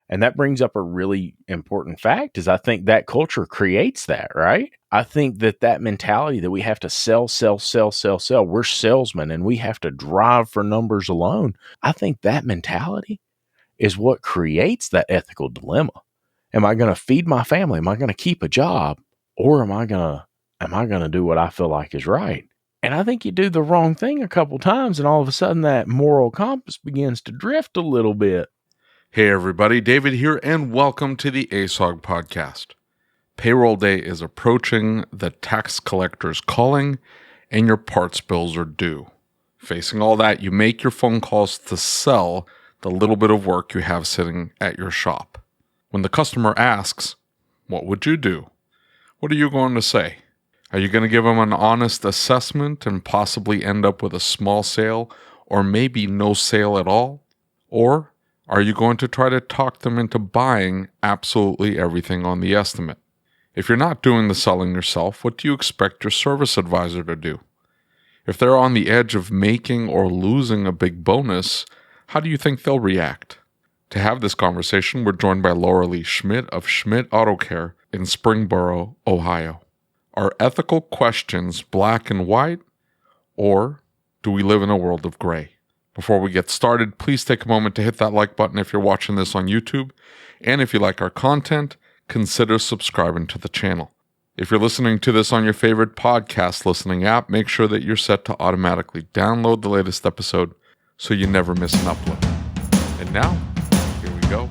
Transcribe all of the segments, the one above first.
And that brings up a really important fact is I think that culture creates that, right? I think that mentality that we have to sell, sell, sell, sell, sell. We're salesmen and we have to drive for numbers alone. I think that mentality is what creates that ethical dilemma. Am I going to feed my family? Am I going to keep a job? Or am I going to do what I feel like is right? And I think you do the wrong thing a couple times and all of a sudden that moral compass begins to drift a little bit. Hey everybody, David here, and welcome to the ASOG podcast. Payroll day is approaching, the tax collector's calling, and your parts bills are due. Facing all that, you make your phone calls to sell the little bit of work you have sitting at your shop. When the customer asks, what would you do? What are you going to say? Are you going to give them an honest assessment and possibly end up with a small sale or maybe no sale at all? Or are you going to try to talk them into buying absolutely everything on the estimate? If you're not doing the selling yourself, what do you expect your service advisor to do? If they're on the edge of making or losing a big bonus, how do you think they'll react? To have this conversation, we're joined by Lauralee Schmidt of Schmidt Auto Care in Springboro, Ohio. Are ethical questions black and white, or do we live in a world of gray? Before we get started, please take a moment to hit that like button if you're watching this on YouTube. And if you like our content, consider subscribing to the channel. If you're listening to this on your favorite podcast listening app, make sure that you're set to automatically download the latest episode so you never miss an upload. And now, here we go.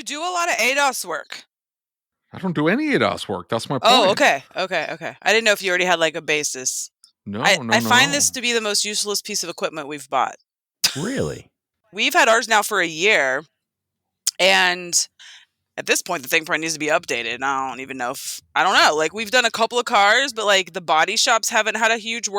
Do a lot of ADOS work? I don't do any ADOS work. That's my point. Oh, okay. I didn't know if you already had like a basis. I find this to be the most useless piece of equipment we've bought. Really? We've had ours now for a year, and at this point, the thing probably needs to be updated. And I don't even know if Like we've done a couple of cars, but like the body shops haven't had a huge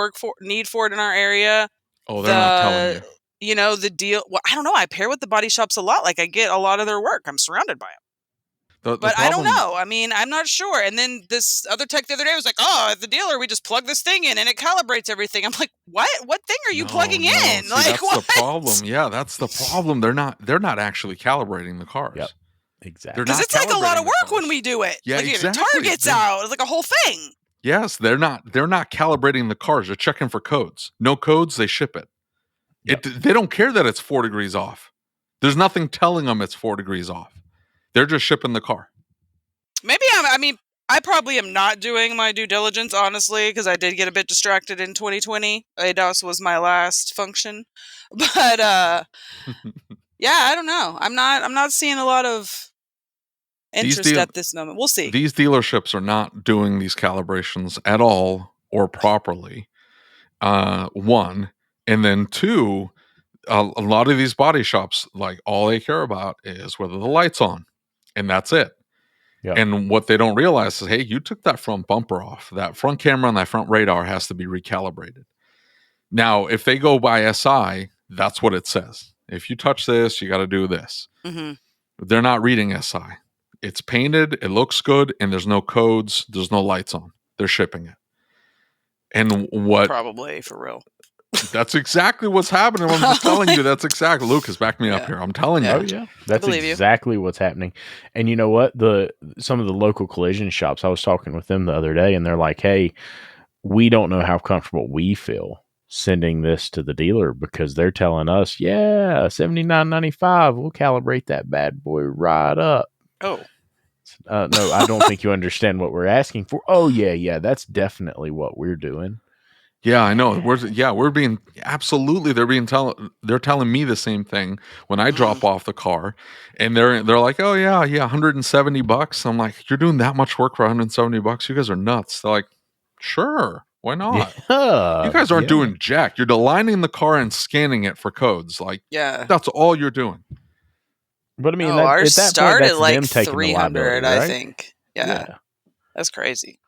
need for it in our area. Oh, they're not telling you. You know, the deal. Well, I don't know. I pair with the body shops a lot. Like I get a lot of their work. I'm surrounded by them. But I don't know. I mean, I'm not sure. And then this other tech the other day was like, oh, at the dealer, we just plug this thing in and it calibrates everything. I'm like, what? What thing are you plugging in? See, like, that's what? The problem. Yeah, that's the problem. They're not actually calibrating the cars. Yep. Exactly. Because it's like a lot of work when we do it. Yeah, like, exactly. Targets out. It's like a whole thing. Yes, they're not calibrating the cars. They're checking for codes. No codes, they ship it. Yep. They don't care that it's 4 degrees off. There's nothing telling them it's 4 degrees off. They're just shipping the car. Maybe I probably am not doing my due diligence, honestly, because I did get a bit distracted in 2020. ADOS was my last function. But yeah, I don't know. I'm not seeing a lot of interest at this moment. We'll see. These dealerships are not doing these calibrations at all or properly. One. And then two, a lot of these body shops, like all they care about is whether the light's on, and that's it. Yep. And what they don't realize is, hey, you took that front bumper off. That front camera and that front radar has to be recalibrated. Now, if they go by SI, that's what it says. If you touch this, you got to do this. Mm-hmm. They're not reading SI. It's painted, it looks good, and there's no codes, there's no lights on. They're shipping it. And what? Probably, for real. That's exactly what's happening. I'm just telling you. That's exactly. Lucas, back me up here. I'm telling you. Oh, yeah. That's exactly what's happening. And you know what? Some of the local collision shops, I was talking with them the other day, and they're like, hey, we don't know how comfortable we feel sending this to the dealer because they're telling us, yeah, $79.95, we'll calibrate that bad boy right up. Oh. No, I don't think you understand what we're asking for. Oh, yeah, that's definitely what we're doing. Yeah, I know. We're being absolutely. They're telling me the same thing when I drop off the car, and they're like, oh yeah, $170. I'm like, you're doing that much work for $170? You guys are nuts. They're like, sure, why not? Yeah, you guys aren't doing jack. You're aligning the car and scanning it for codes. Like, that's all you're doing. But I mean, ours at that started point, like 300. Right? I think. Yeah, that's crazy.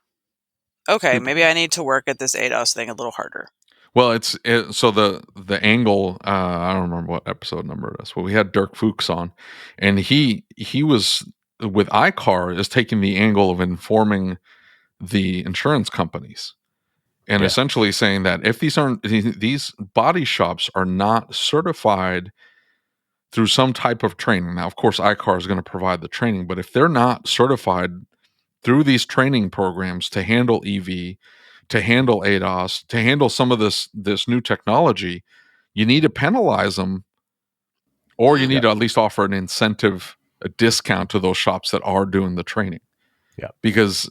Okay, maybe I need to work at this ADOS thing a little harder. Well, so the angle. I don't remember what episode number it is. Well, we had Dirk Fuchs on, and he was with iCar is taking the angle of informing the insurance companies, and Yeah. essentially saying that if these body shops are not certified through some type of training. Now, of course, iCar is going to provide the training, but if they're not certified through these training programs to handle EV, to handle ADAS, to handle some of this new technology, you need to penalize them, or you Mm. need to at least offer an incentive, a discount to those shops that are doing the training. Yeah. Because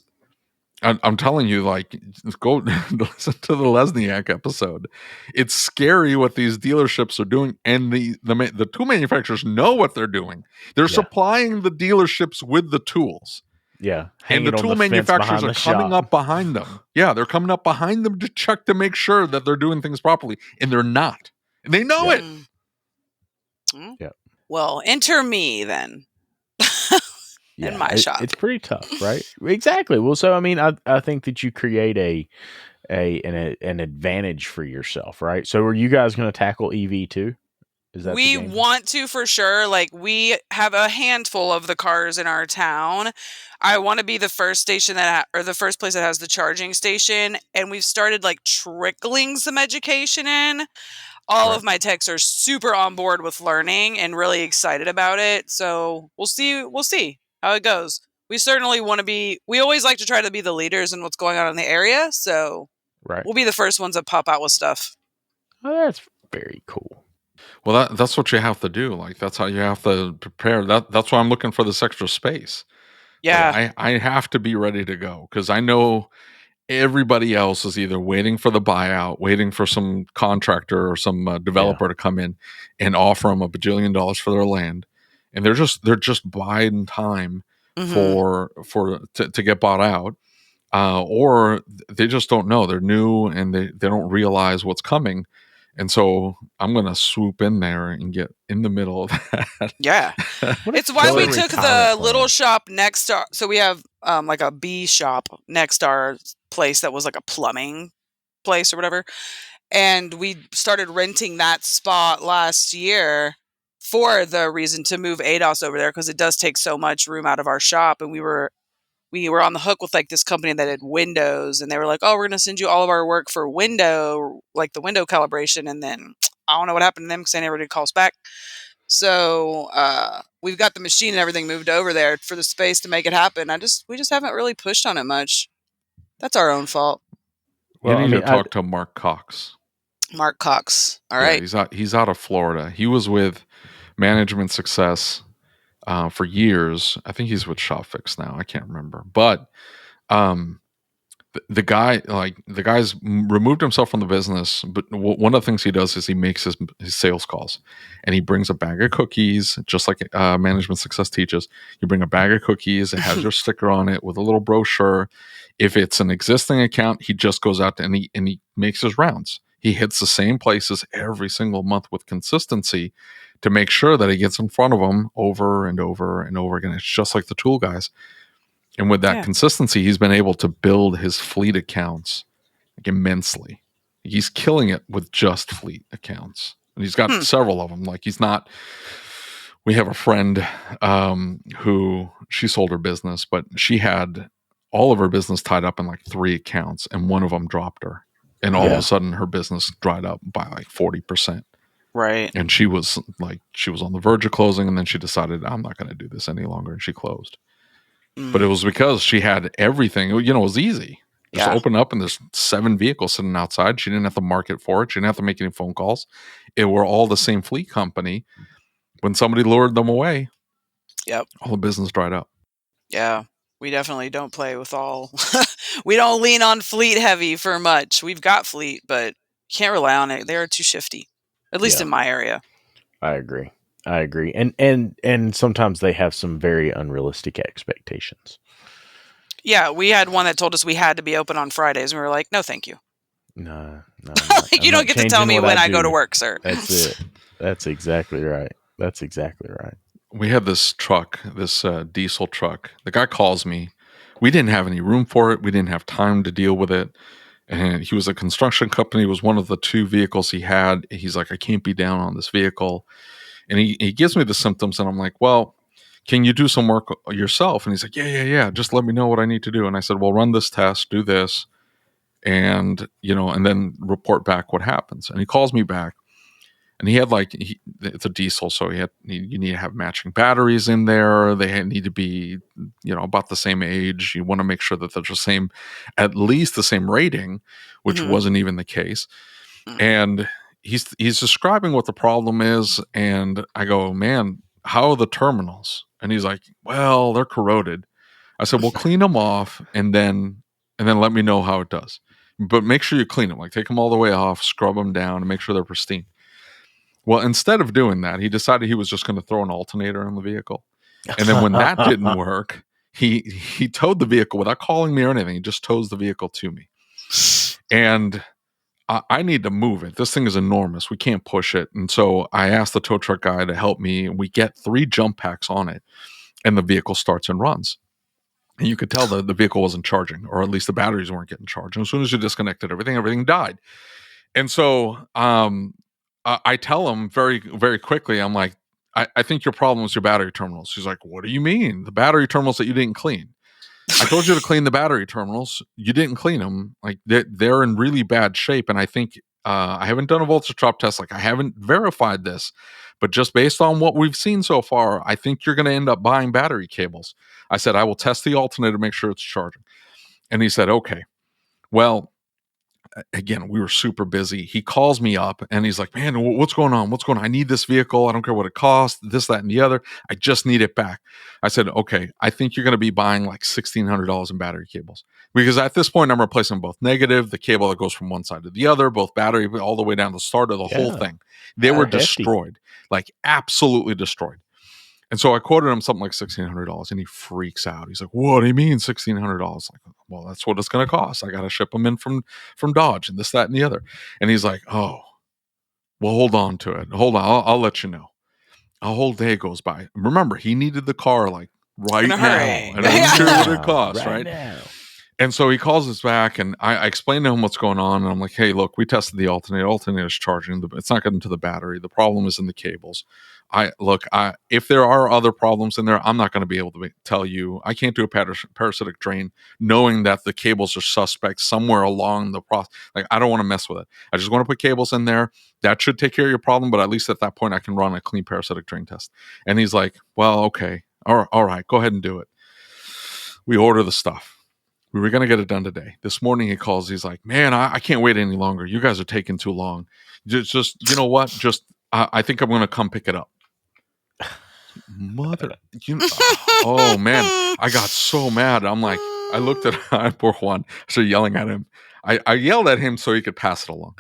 I'm telling you, like, go listen to the Lesniak episode. It's scary what these dealerships are doing, and the tool manufacturers know what they're doing. They're Yeah. supplying the dealerships with the tools. Yeah. And the Hanging on tool the fence manufacturers behind are the coming shop. up behind them. Yeah, they're coming up behind them to check to make sure that they're doing things properly, and they're not. And they know Yeah. it. Mm. Yeah. Well, enter me then. Yeah, In my shop. it's pretty tough, right? Exactly. Well, so I mean, I think that you create an advantage for yourself, right? So, are you guys going to tackle EV too? Is that We the game? want to for sure. Like, we have a handful of the cars in our town. I want to be the first station or the first place that has the charging station. And we've started like trickling some education in. All Right. of my techs are super on board with learning and really excited about it. So we'll see how it goes. We certainly want to be, we always like to try to be the leaders in what's going on in the area. So Right. we'll be the first ones that pop out with stuff. Oh, that's very cool. Well, that's what you have to do. Like, that's how you have to prepare. That's why I'm looking for this extra space. Yeah. Like, I have to be ready to go, because I know everybody else is either waiting for the buyout, waiting for some contractor or some developer to come in and offer them $1 bajillion for their land, and they're just buying time to get bought out, or they just don't know. They're new and they don't realize what's coming. And so I'm going to swoop in there and get in the middle of that. Yeah. What a It's why we killer took the retirement little plan. shop next to so we have like a B shop next to our place that was like a plumbing place or whatever. And we started renting that spot last year for the reason to move ADOS over there, because it does take so much room out of our shop. And we were on the hook with like this company that did windows, and they were like, "Oh, we're going to send you all of our work for window, like the window calibration." And then I don't know what happened to them because they never did call us back. So we've got the machine and everything moved over there for the space to make it happen. We just haven't really pushed on it much. That's our own fault. You Well, I need to mean, talk to Mark Cox. Mark Cox. All Yeah, right. he's out of Florida. He was with Management Success for years. I think he's with ShopFix now. I can't remember, but um, the guy's removed himself from the business. But one of the things he does is he makes his sales calls, and he brings a bag of cookies, just like Management Success teaches. You bring a bag of cookies. It has your sticker on it with a little brochure. If it's an existing account, he just goes out and he makes his rounds. He hits the same places every single month with consistency to make sure that he gets in front of them over and over and over again. It's just like the tool guys. And with that consistency, he's been able to build his fleet accounts like immensely. He's killing it with just fleet accounts. And he's got several of them. Like, he's not. We have a friend who she sold her business, but she had all of her business tied up in like 3 accounts, and one of them dropped her. And all of a sudden, her business dried up by like 40%. Right. And she was on the verge of closing, and then she decided, I'm not going to do this any longer, and she closed. But it was because she had everything. You know, it was easy. Just open up, and there's 7 vehicles sitting outside. She didn't have to market for it. She didn't have to make any phone calls. It were all the same fleet company. When somebody lured them away, all the business dried up. Yeah. We definitely don't play with all. We don't lean on fleet heavy for much. We've got fleet, but can't rely on it. They are too shifty, at least in my area. I agree. And sometimes they have some very unrealistic expectations. Yeah, we had one that told us we had to be open on Fridays, and we were like, "No, thank you. No, You don't get to tell me when I go to work, sir." That's it. That's exactly right. That's exactly right. We had this truck, this diesel truck. The guy calls me. We didn't have any room for it. We didn't have time to deal with it. and he was a construction company, was one of the 2 vehicles he had. He's like, I can't be down on this vehicle. And he gives me the symptoms, and I'm like, well, can you do some work yourself? And he's like, yeah. Just let me know what I need to do. And I said, well, run this test, do this, and, and then report back what happens. And he calls me back, and he had it's a diesel. So you need to have matching batteries in there. They need to be, about the same age. You want to make sure that they're at least the same rating, which wasn't even the case. And he's describing what the problem is. And I go, man, how are the terminals? And he's like, well, they're corroded. I said, well, clean them off and then let me know how it does. But make sure you clean them, like take them all the way off, scrub them down, and make sure they're pristine. Well, instead of doing that, he decided he was just going to throw an alternator in the vehicle. And then when that didn't work, he towed the vehicle without calling me or anything. He just tows the vehicle to me. And I need to move it. This thing is enormous. We can't push it. And so I asked the tow truck guy to help me. We get 3 jump packs on it, and the vehicle starts and runs. And you could tell that the vehicle wasn't charging, or at least the batteries weren't getting charged. And as soon as you disconnected everything died. And so I tell him very, very quickly, I'm like, I think your problem is your battery terminals. He's like, what do you mean? The battery terminals that you didn't clean? I told you to clean the battery terminals. You didn't clean them. Like they're in really bad shape. And I think I haven't done a voltage drop test. Like I haven't verified this, but just based on what we've seen so far, I think you're going to end up buying battery cables. I said, I will test the alternator to make sure it's charging. And he said, okay. Well, again, we were super busy. He calls me up and he's like, man, what's going on? What's going on? I need this vehicle. I don't care what it costs, this, that, and the other. I just need it back. I said, okay, I think you're going to be buying like $1,600 in battery cables. Because at this point, I'm replacing both negative, the cable that goes from one side to the other, both battery, all the way down to the start of the whole thing. They were destroyed, like absolutely destroyed. And so I quoted him something like $1,600, and he freaks out. He's like, what do you mean $1,600? Like, well, that's what it's going to cost. I got to ship them in from Dodge and this, that, and the other. And he's like, oh, well, hold on to it. Hold on. I'll let you know. A whole day goes by. Remember, he needed the car like right now. And I don't care what it costs, right? Now. And so he calls us back, and I explained to him what's going on. And I'm like, hey, look, we tested the alternator. Alternator is charging. It's not getting to the battery. The problem is in the cables. If there are other problems in there, I'm not going to be able to tell you. I can't do a parasitic drain knowing that the cables are suspect somewhere along the process. Like, I don't want to mess with it. I just want to put cables in there. That should take care of your problem. But at least at that point, I can run a clean parasitic drain test. And he's like, well, okay. All right. Go ahead and do it. We order the stuff. We were going to get it done today. This morning he calls. He's like, man, I can't wait any longer. You guys are taking too long. Just you know what? I think I'm going to come pick it up. Mother, oh man, I got so mad. I'm like, I looked at poor Juan, started yelling at him. I yelled at him so he could pass it along.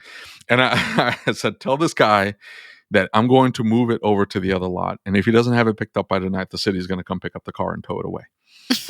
And I said, tell this guy that I'm going to move it over to the other lot. And if he doesn't have it picked up by tonight, the city's going to come pick up the car and tow it away.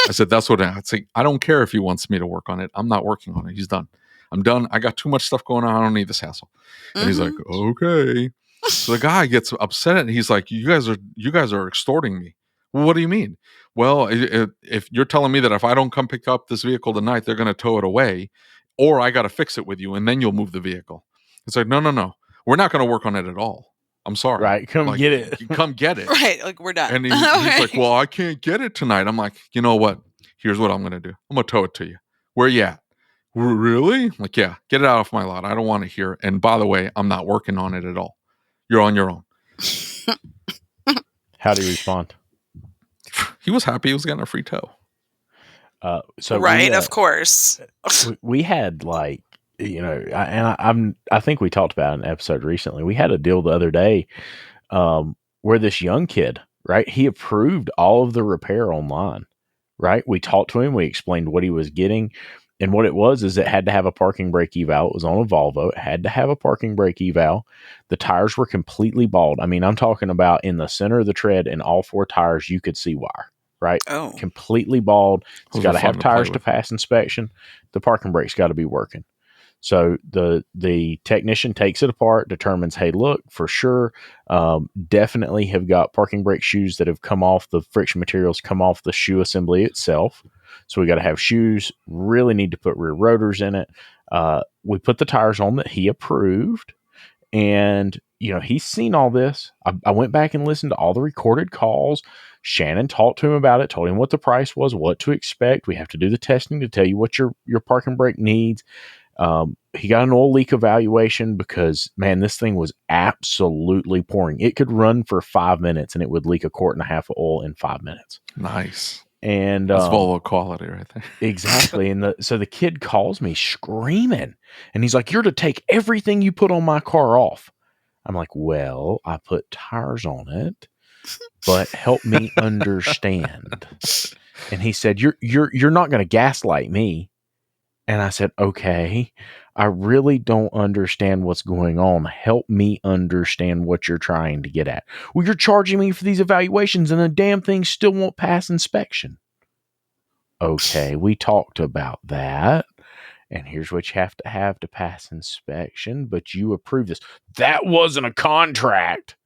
I said, that's what I'd say. I don't care if he wants me to work on it. I'm not working on it. He's done. I'm done. I got too much stuff going on. I don't need this hassle. And he's like, okay. So the guy gets upset and he's like, you guys are extorting me. Well, what do you mean? Well, if you're telling me that if I don't come pick up this vehicle tonight, they're going to tow it away, or I got to fix it with you and then you'll move the vehicle. It's like, no. We're not going to work on it at all. I'm sorry. Right. Come get it. Come get it. Right. Like, we're done. And he's like, well, I can't get it tonight. I'm like, you know what? Here's what I'm going to do. I'm going to tow it to you. Where you at? Really? I'm like, yeah, get it out of my lot. I don't want it here. And by the way, I'm not working on it at all. You're on your own. How do you respond? He was happy he was getting a free tow. Of course. We had like, I think we talked about in an episode recently. We had a deal the other day where this young kid, right? He approved all of the repair online, right? We talked to him. We explained what he was getting. And what it was is it had to have a parking brake eval. It was on a Volvo. It had to have a parking brake eval. The tires were completely bald. I mean, I'm talking about in the center of the tread and all 4 tires, you could see wire, right? Oh. Completely bald. It's got to have tires to pass inspection. The parking brake's got to be working. So the technician takes it apart, determines, hey, look, for sure, definitely have got parking brake shoes that have come off, the friction materials come off the shoe assembly itself. So we got to have shoes, really need to put rear rotors in it. We put the tires on that he approved. And, he's seen all this. I went back and listened to all the recorded calls. Shannon talked to him about it, told him what the price was, what to expect. We have to do the testing to tell you what your parking brake needs. He got an oil leak evaluation because, man, this thing was absolutely pouring. It could run for 5 minutes and it would leak 1.5 quarts of oil in 5 minutes. Nice. And that's Volvo quality right there. Exactly. And so the kid calls me screaming and he's like, "You're to take everything you put on my car off." I'm like, "Well, I put tires on it, but help me understand." And he said, You're not going to gaslight me." And I said, "Okay, I really don't understand what's going on. Help me understand what you're trying to get at." "Well, you're charging me for these evaluations and the damn thing still won't pass inspection." "Okay, we talked about that. And here's what you have to pass inspection, but you approve this." "That wasn't a contract."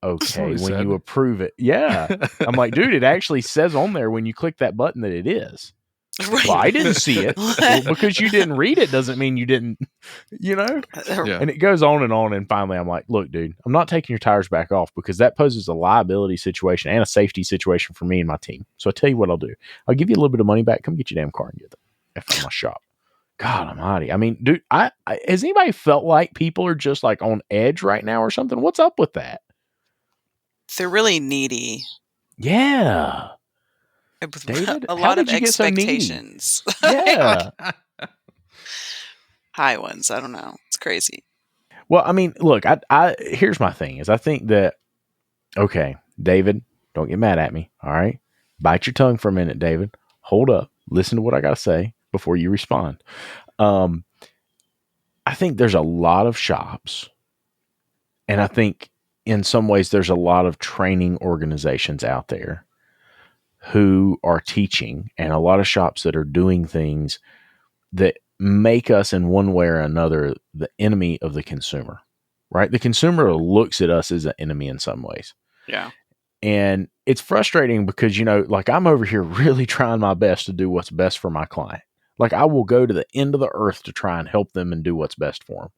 "Okay, when you approve it." Yeah. I'm like, "Dude, it actually says on there when you click that button that it is." Right. "Well, I didn't see it." "Well, because you didn't read it doesn't mean you didn't, Yeah. And it goes on. And finally I'm like, "Look, dude, I'm not taking your tires back off because that poses a liability situation and a safety situation for me and my team. So I tell you what I'll do. I'll give you a little bit of money back. Come get your damn car and get the F out of my shop." God almighty. I mean, dude, has anybody felt like people are just like on edge right now or something? What's up with that? They're really needy. Yeah. With David, a how lot did of you get so needy? expectations. Yeah. High ones. I don't know. It's crazy. Well, I mean, look, here's my thing is I think that, okay, David, don't get mad at me. All right. Bite your tongue for a minute, David. Hold up. Listen to what I got to say before you respond. I think there's a lot of shops, and I think in some ways there's a lot of training organizations out there who are teaching, and a lot of shops that are doing things that make us in one way or another the enemy of the consumer, right? The consumer looks at us as an enemy in some ways. Yeah. And it's frustrating because, like I'm over here really trying my best to do what's best for my client. Like I will go to the end of the earth to try and help them and do what's best for them.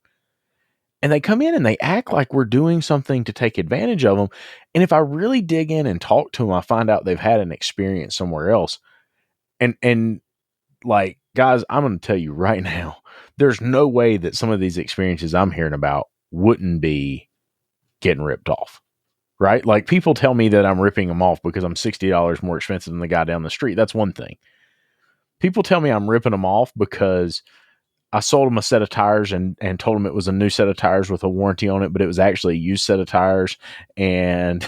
And they come in and they act like we're doing something to take advantage of them. And if I really dig in and talk to them, I find out they've had an experience somewhere else. And like, guys, I'm going to tell you right now, there's no way that some of these experiences I'm hearing about wouldn't be getting ripped off, right? Like people tell me that I'm ripping them off because I'm $60 more expensive than the guy down the street. That's one thing. People tell me I'm ripping them off because I sold them a set of tires and told them it was a new set of tires with a warranty on it, but it was actually a used set of tires. And,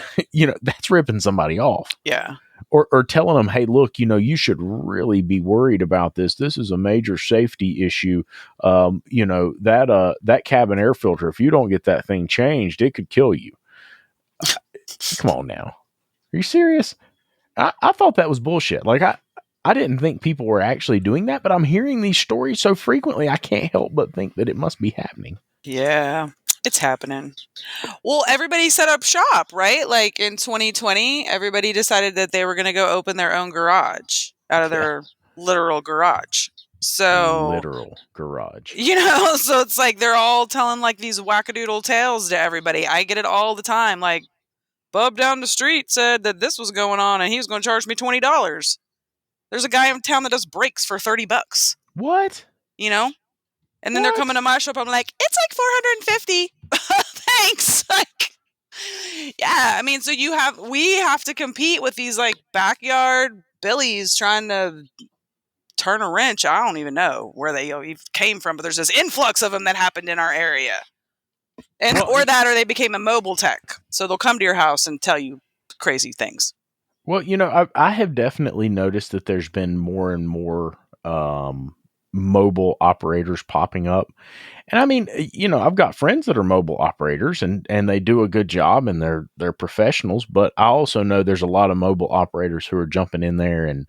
that's ripping somebody off. Yeah. Or telling them, "Hey, look, you should really be worried about this. This is a major safety issue. That cabin air filter, if you don't get that thing changed, it could kill you." Come on now. Are you serious? I thought that was bullshit. Like I didn't think people were actually doing that, but I'm hearing these stories so frequently, I can't help but think that it must be happening. Yeah, it's happening. Well, everybody set up shop, right? Like in 2020, everybody decided that they were going to go open their own garage out of their literal garage. So literal garage. So it's like they're all telling like these wackadoodle tales to everybody. I get it all the time. Like, Bub down the street said that this was going on and he was going to charge me $20. There's a guy in town that does brakes for $30. What? And then they're coming to my shop. I'm like, it's like $450. Thanks. Like, yeah. I mean, so we have to compete with these like backyard billies trying to turn a wrench. I don't even know where they came from, but there's this influx of them that happened in our area. And or they became a mobile tech. So they'll come to your house and tell you crazy things. Well, I have definitely noticed that there's been more and more mobile operators popping up. And I mean, I've got friends that are mobile operators and they do a good job and they're professionals, but I also know there's a lot of mobile operators who are jumping in there and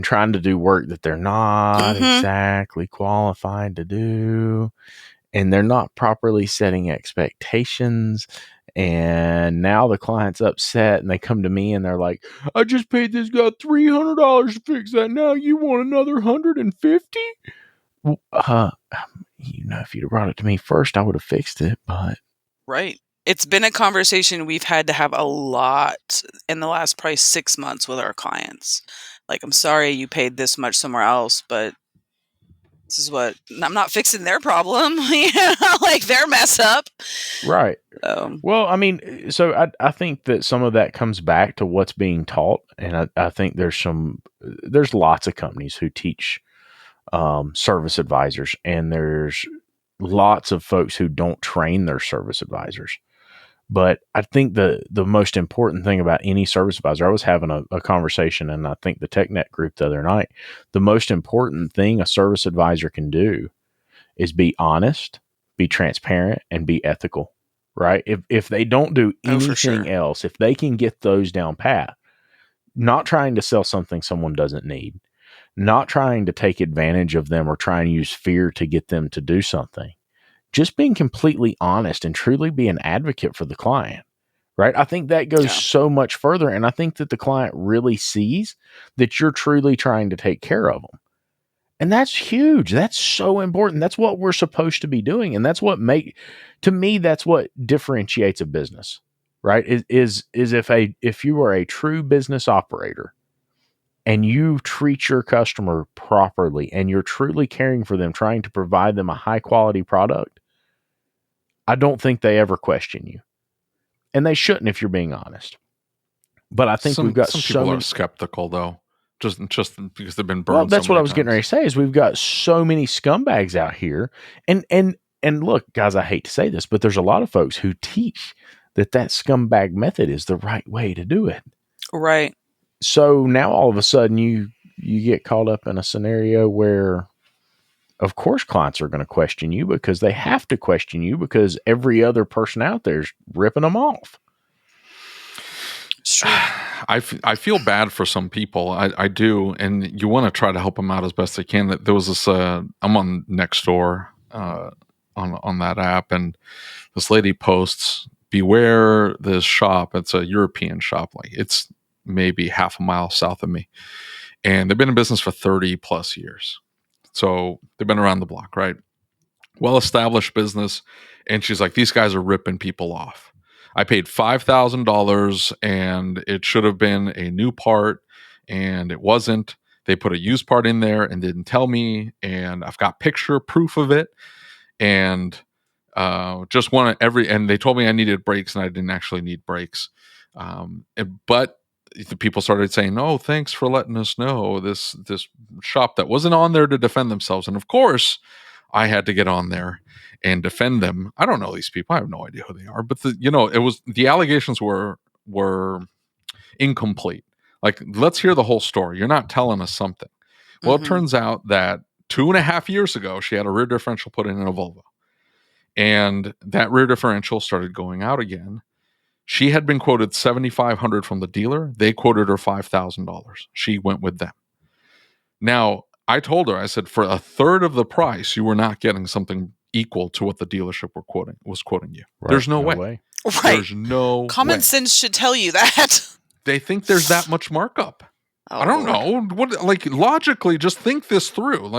trying to do work that they're not exactly qualified to do. And they're not properly setting expectations. And now the client's upset and they come to me and they're like, I just paid this guy $300 to fix that. Now you want another 150? If you'd have brought it to me first, I would have fixed it, but. Right. It's been a conversation we've had to have a lot in the last probably 6 months with our clients. Like, I'm sorry you paid this much somewhere else, but this is what I'm not fixing their problem, like their mess up. Right. Well, I mean, so I think that some of that comes back to what's being taught. And I think there's lots of companies who teach service advisors, and there's lots of folks who don't train their service advisors. But I think the most important thing about any service advisor, I was having a conversation, and I think the TechNet group the other night, the most important thing a service advisor can do is be honest, be transparent, and be ethical, right? If they don't do anything else, if they can get those down pat, not trying to sell something someone doesn't need, not trying to take advantage of them or try and use fear to get them to do something, just being completely honest and truly be an advocate for the client, right? I think that goes so much further. And I think that the client really sees that you're truly trying to take care of them. And that's huge. That's so important. That's what we're supposed to be doing. And that's what to me, that's what differentiates a business, right? Is if you are a true business operator and you treat your customer properly and you're truly caring for them, trying to provide them a high quality product, I don't think they ever question you. And they shouldn't if you're being honest. But I think we've got some people are skeptical though, just because they've been burned. Well, that's what I was getting ready to say is we've got so many scumbags out here. And look, guys, I hate to say this, but there's a lot of folks who teach that scumbag method is the right way to do it. Right. So now all of a sudden you get caught up in a scenario where, of course, clients are going to question you because they have to question you because every other person out there is ripping them off. I feel bad for some people. I do. And you want to try to help them out as best they can. There was this, I'm on Nextdoor on that app, and this lady posts, beware this shop. It's a European shop. Like it's maybe half a mile south of me. And they've been in business for 30 plus years. So they've been around the block, right? Well-established business. And she's like, these guys are ripping people off. I paid $5,000 and it should have been a new part and it wasn't. They put a used part in there and didn't tell me. And I've got picture proof of it. And just want and they told me I needed brakes and I didn't actually need brakes. But the people started saying, "Oh, thanks for letting us know this shop that wasn't on there to defend themselves." And of course, I had to get on there and defend them. I don't know these people; I have no idea who they are. But it was the allegations were incomplete. Like, let's hear the whole story. You're not telling us something. Well, it turns out that 2.5 years ago, she had a rear differential put in a Volvo, and that rear differential started going out again. She had been quoted $7,500 from the dealer. They quoted her $5,000. She went with them. Now, I told her, I said, for a third of the price, you were not getting something equal to what the dealership was quoting you. Right. There's no way. Right. There's no Common way. sense should tell you that. They think there's that much markup. I don't know. Logically, just think this through.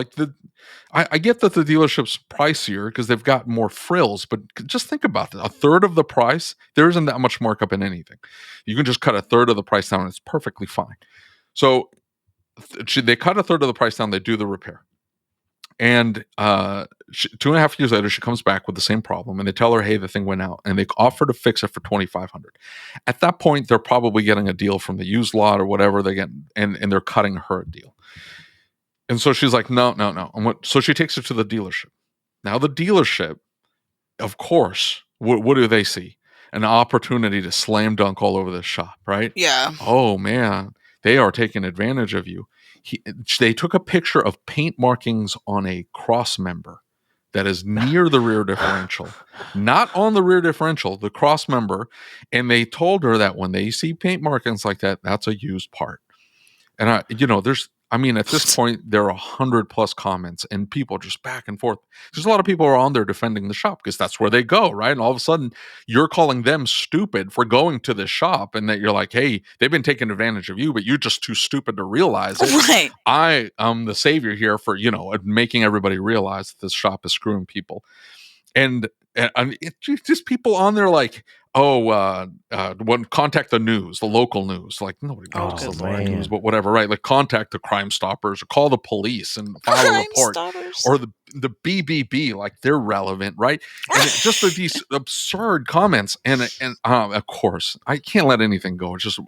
I get that the dealership's pricier because they've got more frills, but just think about that. A third of the price, there isn't that much markup in anything. You can just cut a third of the price down and it's perfectly fine. So they cut a third of the price down, they do the repair. And 2.5 years later, she comes back with the same problem, and they tell her, "Hey, the thing went out," and they offer to fix it for $2,500. At that point, they're probably getting a deal from the used lot or whatever they get, and they're cutting her a deal. And so she's like, "No." So she takes it to the dealership. Now the dealership, of course, what do they see? An opportunity to slam dunk all over this shop, right? Yeah. Oh man, they are taking advantage of you. They took a picture of paint markings on a cross member that is near the rear differential, not on the rear differential, the cross member. And they told her that when they see paint markings like that, that's a used part. And I mean, at this point, there are 100+ comments and people just back and forth. There's a lot of people who are on there defending the shop because that's where they go, right? And all of a sudden, you're calling them stupid for going to this shop, and that you're like, hey, they've been taking advantage of you, but you're just too stupid to realize it. Right. I am the savior here for, making everybody realize that this shop is screwing people. And it's just people on there like, contact the news, the local news. Like, nobody watches the local news, but whatever, right? Like, contact the Crime Stoppers or call the police and file a report. Stoppers. Or the BBB, like, they're relevant, right? And just these absurd comments. And of course, I can't let anything go. It just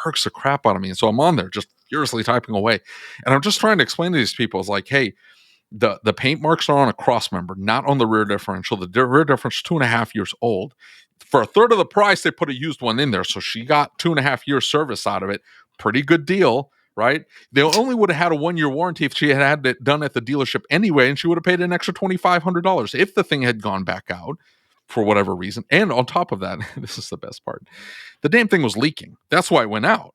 irks the crap out of me. And so I'm on there just furiously typing away. And I'm just trying to explain to these people, it's like, hey, the paint marks are on a cross member, not on the rear differential. The rear differential is 2.5 years old. For a third of the price, they put a used one in there. So she got 2.5 years service out of it. Pretty good deal, right? They only would have had a 1-year warranty if she had it done at the dealership anyway, and she would have paid an extra $2,500 if the thing had gone back out for whatever reason. And on top of that, this is the best part, the damn thing was leaking. That's why it went out.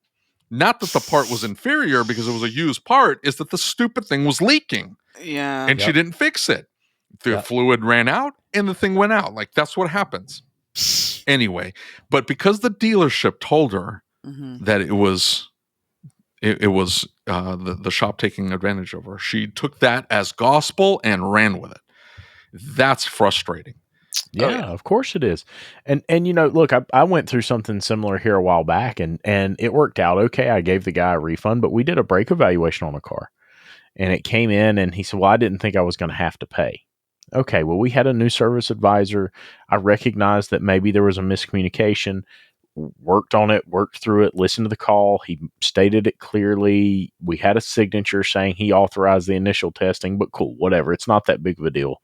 Not that the part was inferior because it was a used part, is that the stupid thing was leaking. Yeah. And she didn't fix it. The fluid ran out and the thing went out. Like, that's what happens. Anyway, but because the dealership told her that it was the shop taking advantage of her, she took that as gospel and ran with it. That's frustrating. Yeah, of course it is. And look, I went through something similar here a while back, and it worked out okay. I gave the guy a refund, but we did a brake evaluation on a car. And it came in and he said, well, I didn't think I was going to have to pay. Okay, well, we had a new service advisor. I recognized that maybe there was a miscommunication, worked on it, worked through it, listened to the call. He stated it clearly. We had a signature saying he authorized the initial testing, but cool, whatever. It's not that big of a deal.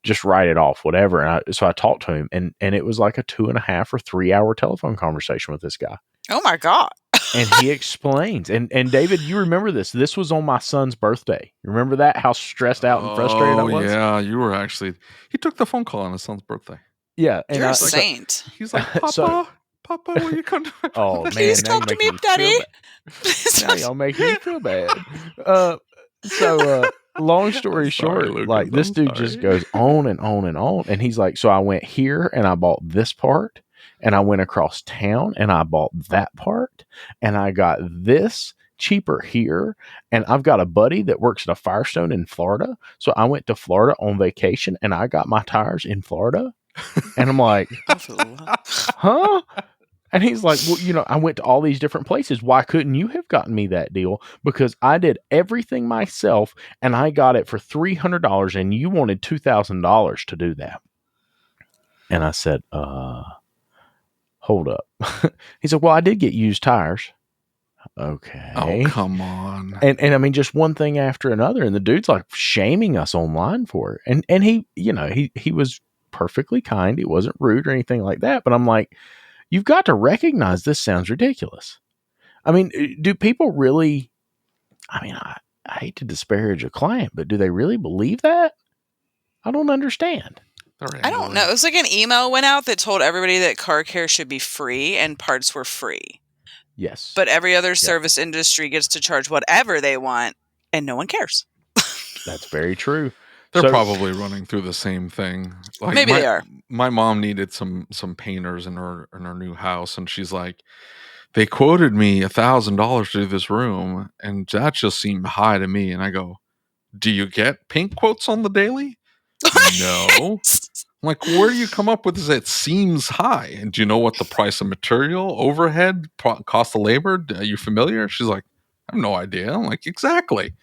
Just write it off, whatever. And so I talked to him, and it was like a 2.5 or 3 hour telephone conversation with this guy. Oh my God. And he explains, and David, you remember this? This was on my son's birthday. You remember that? How stressed out and frustrated I was? Oh yeah, you were actually. He took the phone call on his son's birthday. Yeah, and You're a saint. He's like, Papa, Papa, will you come to my birthday? Oh man, please talk to me, Daddy. Now y'all make me feel bad. Long story short, Lucas, like this dude just goes on and on and on, and he's like, so I went here and I bought this part. And I went across town and I bought that part and I got this cheaper here. And I've got a buddy that works at a Firestone in Florida. So I went to Florida on vacation and I got my tires in Florida. And I'm like, huh? And he's like, well, I went to all these different places. Why couldn't you have gotten me that deal? Because I did everything myself and I got it for $300 and you wanted $2,000 to do that. And I said, hold up. He said, well, I did get used tires. Okay. Oh, come on. And I mean, just one thing after another. And the dude's like shaming us online for it. And he, he was perfectly kind. He wasn't rude or anything like that. But I'm like, you've got to recognize this sounds ridiculous. I mean, do people really, I hate to disparage a client, but do they really believe that? I don't understand. I don't know. It was like an email went out that told everybody that car care should be free and parts were free. Yes. But every other service industry gets to charge whatever they want and no one cares. That's very true. They're probably running through the same thing. Like maybe they are. My mom needed some painters in her new house, and she's like, they quoted me $1,000 to do this room, and that just seemed high to me. And I go, do you get paint quotes on the daily? No. I'm like, where do you come up with this? It seems high. And do you know what the price of material, overhead, cost of labor? Are you familiar? She's like, I have no idea. I'm like, exactly.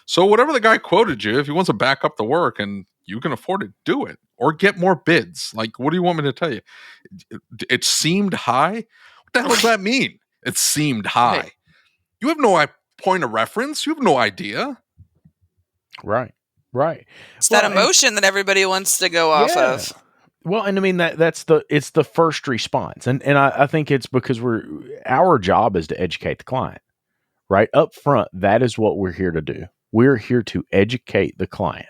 So whatever the guy quoted you, if he wants to back up the work and you can afford it, do it. Or get more bids. Like, what do you want me to tell you? It seemed high? What the hell does that mean? It seemed high. Right. You have no point of reference. You have no idea. Right. It's that emotion that everybody wants to go off of. Well, and I mean it's the first response, and I think it's because our job is to educate the client, right up front. That is what we're here to do. We're here to educate the client.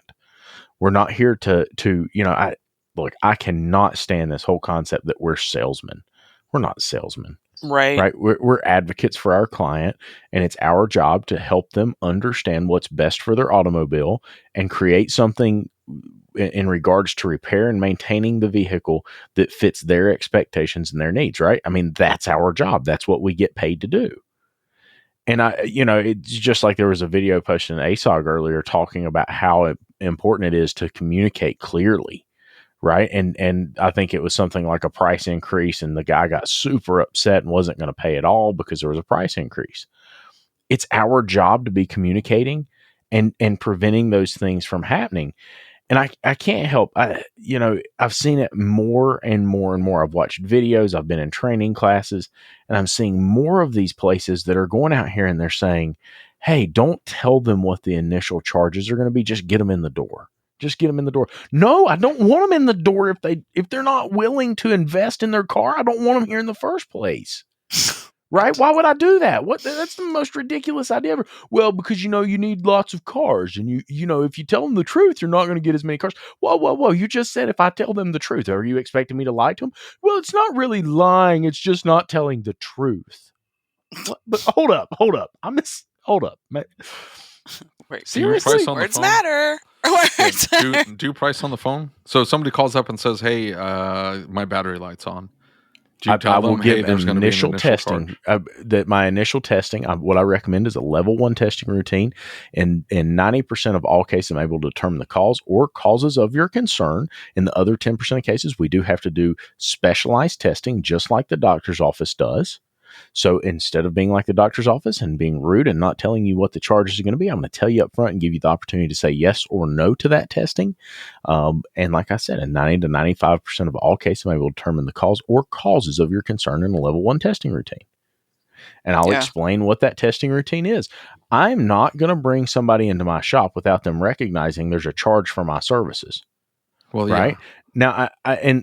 We're not here to I cannot stand this whole concept that we're salesmen. We're not salesmen. Right. Right. We're advocates for our client, and it's our job to help them understand what's best for their automobile and create something in regards to repair and maintaining the vehicle that fits their expectations and their needs. Right. I mean, that's our job. That's what we get paid to do. And it's just like there was a video posted in ASOG earlier talking about how important it is to communicate clearly. Right. And I think it was something like a price increase, and the guy got super upset and wasn't going to pay at all because there was a price increase. It's our job to be communicating and preventing those things from happening. And I can't help, I've seen it more and more and more. I've watched videos, I've been in training classes, and I'm seeing more of these places that are going out here and they're saying, hey, don't tell them what the initial charges are going to be. Just get them in the door. Just get them in the door. No, I don't want them in the door if they're not willing to invest in their car. I don't want them here in the first place. Right? Why would I do that? That's the most ridiculous idea ever. Well, because you need lots of cars, and if you tell them the truth, you're not going to get as many cars. Whoa! You just said if I tell them the truth, are you expecting me to lie to them? Well, it's not really lying. It's just not telling the truth. But hold up. Hold up. Wait, seriously? Words matter. Yeah, do price on the phone. So if somebody calls up and says, "Hey, my battery light's on." Do you tell I will them, give hey, there's going to be an initial testing. That my initial testing, what I recommend is a level 1 testing routine. And in 90% of all cases, I'm able to determine the cause or causes of your concern. In the other 10% of cases, we do have to do specialized testing, just like the doctor's office does. So instead of being like the doctor's office and being rude and not telling you what the charges are going to be, I'm going to tell you up front and give you the opportunity to say yes or no to that testing. And like I said, in 90 to 95% of all cases, I'm able to determine the cause or causes of your concern in a level 1 testing routine. And I'll explain what that testing routine is. I'm not going to bring somebody into my shop without them recognizing there's a charge for my services. Well, right now, I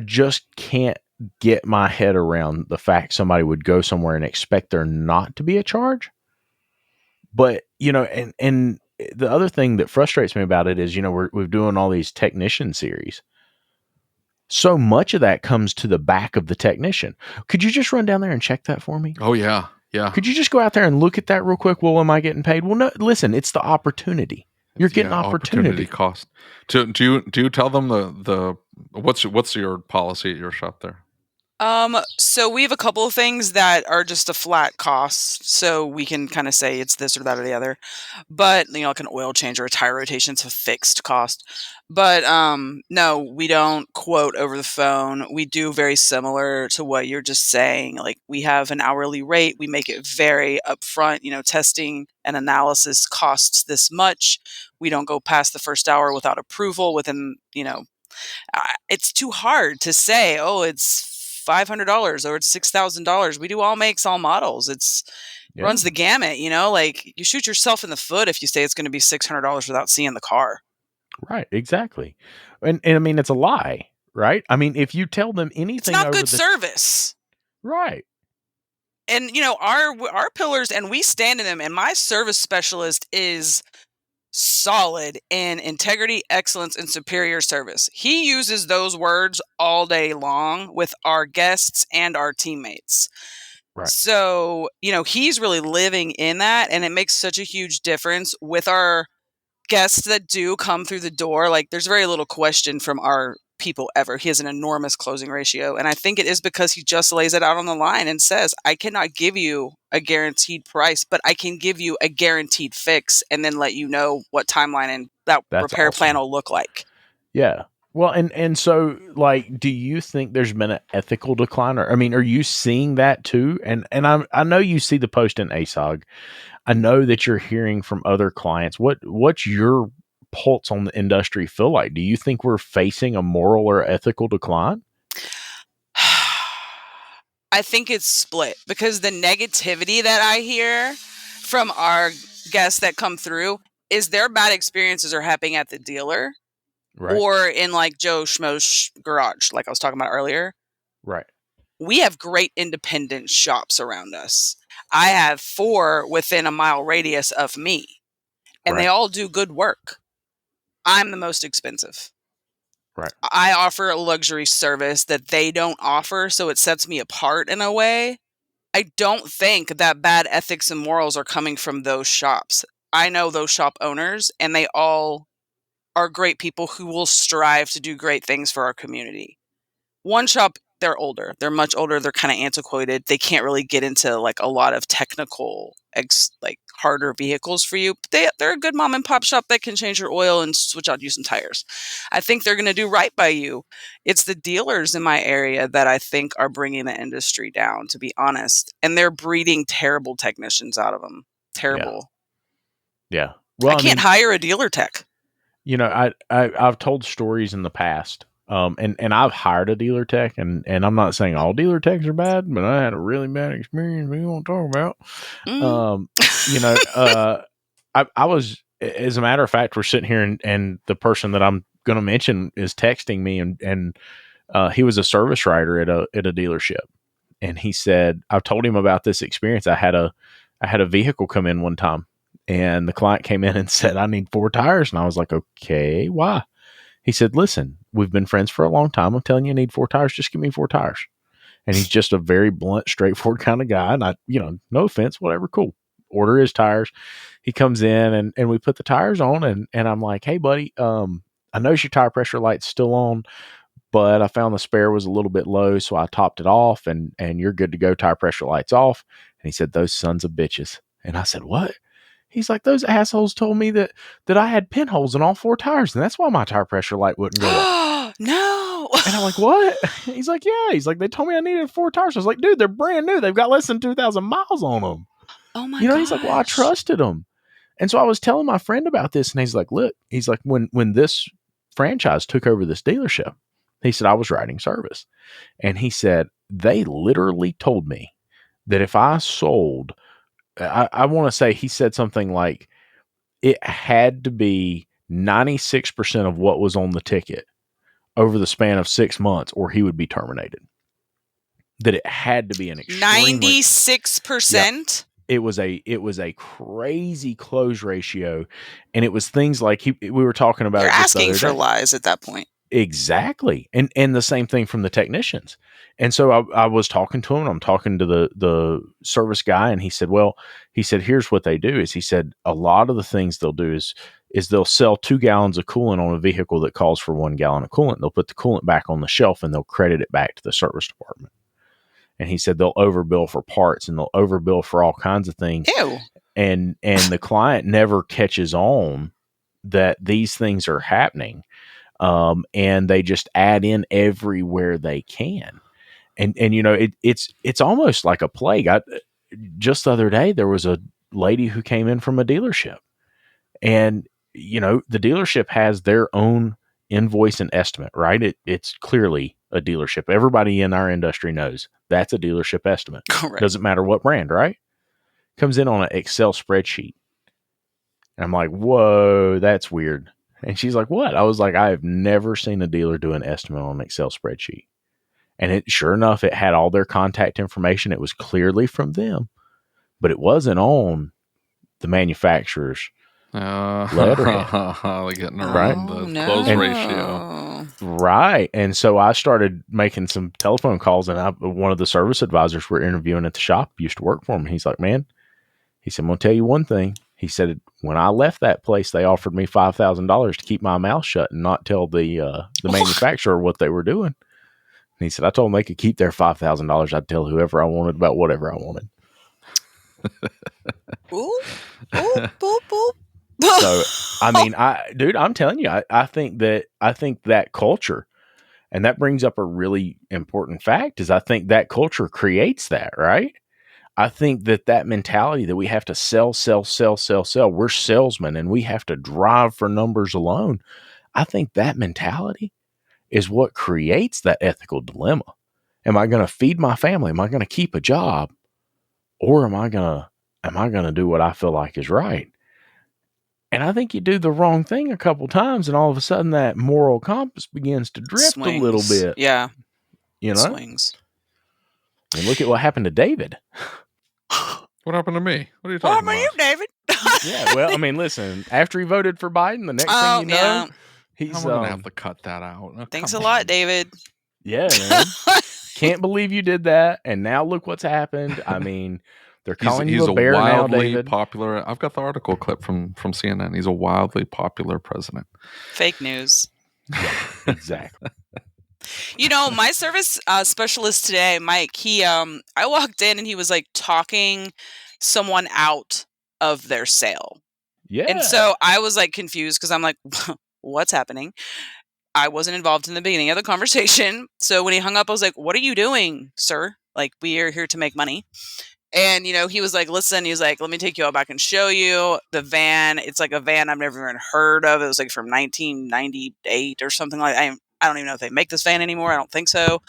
just can't get my head around the fact somebody would go somewhere and expect there not to be a charge. But, and the other thing that frustrates me about it is, we're doing all these technician series. So much of that comes to the back of the technician. Could you just run down there and check that for me? Oh, yeah. Yeah. Could you just go out there and look at that real quick? Well, am I getting paid? Well, no, listen, it's the opportunity. You're getting opportunity cost. Do you tell them the what's your policy at your shop there? So we have a couple of things that are just a flat cost, so we can kind of say it's this or that or the other. But like an oil change or a tire rotation, it's a fixed cost. But no, we don't quote over the phone. We do very similar to what you're just saying. Like we have an hourly rate. We make it very upfront. Testing and analysis costs this much. We don't go past the first hour without approval. Within it's too hard to say, oh, it's $500 or it's $6,000. We do all makes, all models. Runs the gamut, like you shoot yourself in the foot if you say it's going to be $600 without seeing the car. Right. Exactly. And I mean, it's a lie, right? I mean, if you tell them anything, it's not good service. Right. And our pillars, and we stand in them, and my service specialist is solid in integrity, excellence, and superior service. He uses those words all day long with our guests and our teammates. Right. So, he's really living in that, and it makes such a huge difference with our guests that do come through the door. Like, there's very little question from our people ever. He has an enormous closing ratio, and I think it is because he just lays it out on the line and says, I cannot give you a guaranteed price, but I can give you a guaranteed fix and then let you know what timeline and that repair plan will look like. Yeah. Well, and so, like, do you think there's been an ethical decline? Or, I mean, are you seeing that too? And I know you see the post in ASOG. I know that you're hearing from other clients. What's your pulse on the industry feel like? Do you think we're facing a moral or ethical decline? I think it's split, because the negativity that I hear from our guests that come through is their bad experiences are happening at the dealer. Right. Or in like Joe Schmo's garage, like I was talking about earlier. Right. We have great independent shops around us. I have 4 within a mile radius of me, and they all do good work. I'm the most expensive. Right. I offer a luxury service that they don't offer, so it sets me apart in a way. I don't think that bad ethics and morals are coming from those shops. I know those shop owners, and they all are great people who will strive to do great things for our community. One shop, they're older. They're much older. They're kind of antiquated. They can't really get into like a lot of technical, like harder vehicles for you. But they're a good mom and pop shop that can change your oil and switch out you some tires. I think they're going to do right by you. It's the dealers in my area that I think are bringing the industry down, to be honest. And they're breeding terrible technicians out of them. Terrible. Yeah. I Well, can't hire a dealer tech. I've told stories in the past, and I've hired a dealer tech, and I'm not saying all dealer techs are bad, but I had a really bad experience we won't talk about. Mm. I was, as a matter of fact, we're sitting here, and the person that I'm going to mention is texting me, and he was a service writer at a dealership, and he said, I've told him about this experience. I had a vehicle come in one time, and the client came in and said, I need 4 tires. And I was like, okay, why? He said, listen, we've been friends for a long time. I'm telling you, I need 4 tires. Just give me 4 tires. And he's just a very blunt, straightforward kind of guy. And no offense, whatever, cool. Order his tires. He comes in and we put the tires on, and I'm like, hey buddy, I noticed your tire pressure light's still on, but I found the spare was a little bit low. So I topped it off, and you're good to go. Tire pressure light's off. And he said, those sons of bitches. And I said, what? He's like, those assholes told me that I had pinholes in all 4 tires, and that's why my tire pressure light wouldn't go off. No. And I'm like, what? He's like, yeah. He's like, they told me I needed 4 tires. I was like, dude, they're brand new. They've got less than 2,000 miles on them. Oh my gosh. He's like, well, I trusted them. And so I was telling my friend about this, and he's like, look, he's like, when this franchise took over this dealership, he said, I was writing service. And he said, they literally told me that if I sold, I want to say he said something like it had to be 96% of what was on the ticket over the span of 6 months, or he would be terminated. That it had to be an extremely 96%. It was a crazy close ratio, and it was things like we were talking about. You're it just asking the for other day. lies at that point. Exactly. And the same thing from the technicians. And so I was talking to him. I'm talking to the service guy, and he said, here's what they do is, he said, a lot of the things they'll do is they'll sell 2 gallons of coolant on a vehicle that calls for 1 gallon of coolant. They'll put the coolant back on the shelf, and they'll credit it back to the service department. And he said they'll overbill for parts, and they'll overbill for all kinds of things. Ew. And the client never catches on that these things are happening. And they just add in everywhere they can. And it's almost like a plague. Just the other day, there was a lady who came in from a dealership, and, the dealership has their own invoice and estimate, right? It's clearly a dealership. Everybody in our industry knows that's a dealership estimate. Correct. Doesn't matter what brand, right? Comes in on an Excel spreadsheet. And I'm like, whoa, that's weird. And she's like, what? I was like, I have never seen a dealer do an estimate on an Excel spreadsheet. And sure enough, it had all their contact information. It was clearly from them, but it wasn't on the manufacturer's letterhead. Like getting Right? around the close ratio. Right. And so I started making some telephone calls, and one of the service advisors we're interviewing at the shop used to work for him. He's like, man, he said, I'm going to tell you one thing. He said, when I left that place, they offered me $5,000 to keep my mouth shut and not tell the manufacturer what they were doing. And he said, I told them they could keep their $5,000. I'd tell whoever I wanted about whatever I wanted. Ooh, boop, boop, boop. So, I mean, I'm telling you, I think that culture, and that brings up a really important fact, is I think that culture creates that, right? I think that mentality that we have to sell. We're salesmen, and we have to drive for numbers alone. I think that mentality is what creates that ethical dilemma. Am I going to feed my family? Am I going to keep a job? Or am I going to do what I feel like is right? And I think you do the wrong thing a couple times, and all of a sudden that moral compass begins to drift a little bit. Yeah. Swings. And look at what happened to David. What happened to me? What are you talking about? You, David? Yeah, well, I mean, listen, after he voted for Biden, the next thing you know, He's we're gonna have to cut that out. Oh, Thanks come a lot, on. David. yeah, man. Can't believe you did that, and now look what's happened. I mean, they're calling you He's a bear now, wildly David. popular. I've got the article clip from CNN. He's a wildly popular president. Fake news. Yeah, exactly. You know, my service specialist today, Mike, I walked in and he was like talking someone out of their sale. Yeah. And so I was like confused because I'm like, what's happening? I wasn't involved in the beginning of the conversation. So when he hung up, I was like, what are you doing, sir? Like, we are here to make money. And, you know, he was like, listen, he's like, let me take you out back and show you the van. It's like a van I've never even heard of. It was like from 1998 or something like that. I don't even know if they make this van anymore. I don't think so.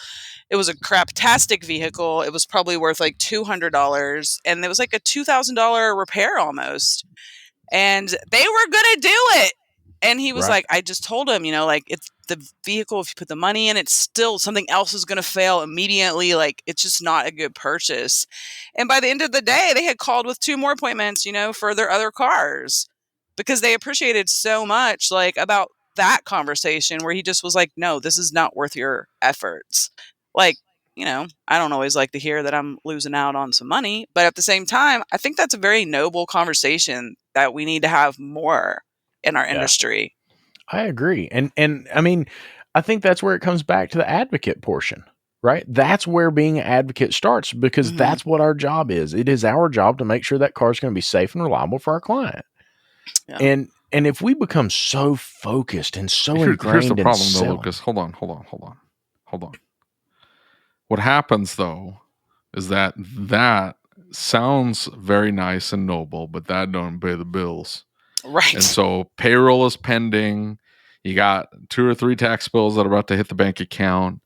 It was a craptastic vehicle. It was probably worth like $200. And it was like a $2,000 repair almost. And they were going to do it. And he was like, I just told him, you know, like, it's the vehicle, if you put the money in, it's still something else is going to fail immediately. Like, it's just not a good purchase. And by the end of the day, they had called with 2 more appointments, you know, for their other cars because they appreciated so much, like, about that conversation where he just was like, no, this is not worth your efforts. Like, you know, I don't always like to hear that I'm losing out on some money, but at the same time, I think that's a very noble conversation that we need to have more in our industry. I agree. And I mean, I think that's where it comes back to the advocate portion, right? That's where being an advocate starts because that's what our job is. It is our job to make sure that car is going to be safe and reliable for our client. Yeah. And if we become so focused and so ingrained, here's the problem, in though, Lucas. Hold on. What happens though is that sounds very nice and noble, but that don't pay the bills. Right. And so payroll is pending. You got 2 or 3 tax bills that are about to hit the bank account.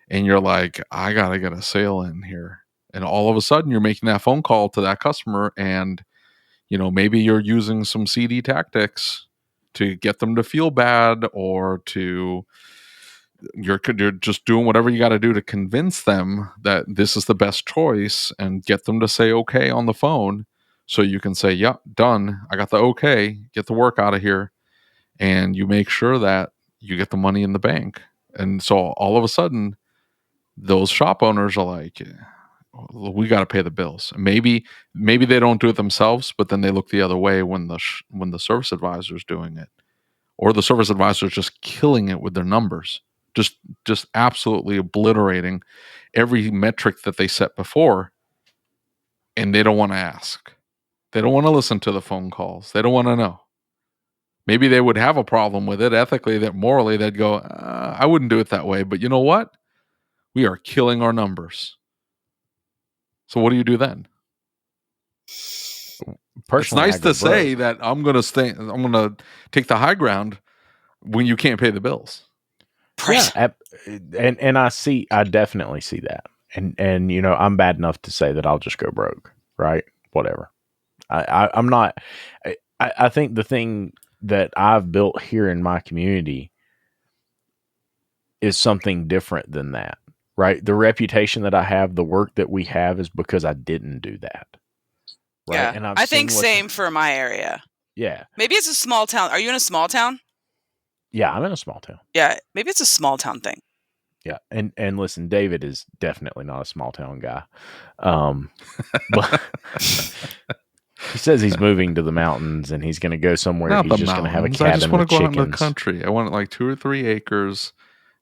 And you're like, I got to get a sale in here. And all of a sudden you're making that phone call to that customer. And, you know, maybe you're using some CD tactics to get them to feel bad or you're just doing whatever you got to do to convince them that this is the best choice and get them to say okay on the phone. So you can say, yeah, done. I got the okay. Get the work out of here. And you make sure that you get the money in the bank. And so all of a sudden, those shop owners are like, we got to pay the bills. Maybe they don't do it themselves, but then they look the other way when the service advisor is doing it. Or the service advisor is just killing it with their numbers. Just absolutely obliterating every metric that they set before. And they don't want to ask. They don't want to listen to the phone calls. They don't want to know. Maybe they would have a problem with it ethically, that morally they'd go, I wouldn't do it that way. But you know what? We are killing our numbers. So what do you do then? Personally, it's nice to say that I'm going to take the high ground when you can't pay the bills. Right. Yeah, and I definitely see that. And you know, I'm bad enough to say that I'll just go broke, right? Whatever. I'm not. I think the thing that I've built here in my community is something different than that, right? The reputation that I have, the work that we have, is because I didn't do that. Right? Yeah, and I think same for my area. Yeah. Maybe it's a small town. Are you in a small town? Yeah, I'm in a small town. Yeah, maybe it's a small town thing. Yeah, and listen, David is definitely not a small town guy. But he says he's moving to the mountains and he's going to go somewhere. He's just going to have a cabin. I just want to go out chickens. in the country. I want like 2 or 3 acres,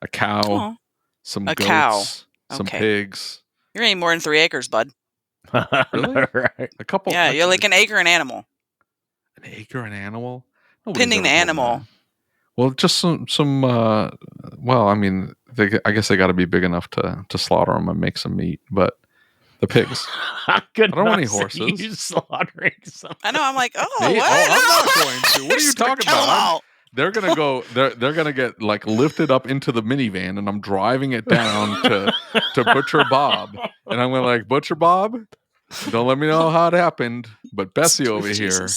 a cow, some goats, some pigs. You're any more than 3 acres, bud. Really? Right. A couple. Yeah, you're like an acre an animal. An acre an animal? Pending the animal. Well, just some. Well, I mean, I guess they got to be big enough to slaughter them and make some meat. But the pigs, I don't want any horses. You slaughtering something. I know. I'm like, what? I'm not going to. What are you talking about? They're gonna go. They're gonna get like lifted up into the minivan, and I'm driving it down to Butcher Bob, and I'm gonna like, Butcher Bob, don't let me know how it happened, but Bessie over here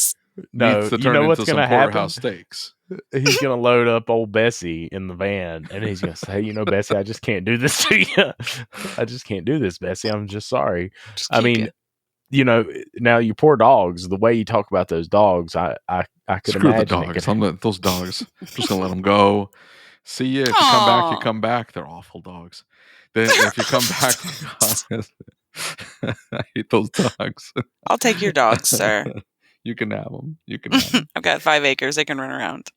needs to turn into some porterhouse steaks. He's going to load up old Bessie in the van, and he's going to say, you know, Bessie, I just can't do this to you. I just can't do this, Bessie. I'm just sorry. I mean, now you poor dogs, the way you talk about those dogs, I could Screw the imagine it dogs. could Those dogs. I'm just gonna let them go. See you. If you come back, you Aw. come back. They're awful dogs. If you come back, I hate those dogs. I'll take your dogs, sir. You can have them. You can have them. I've got 5 acres. They can run around.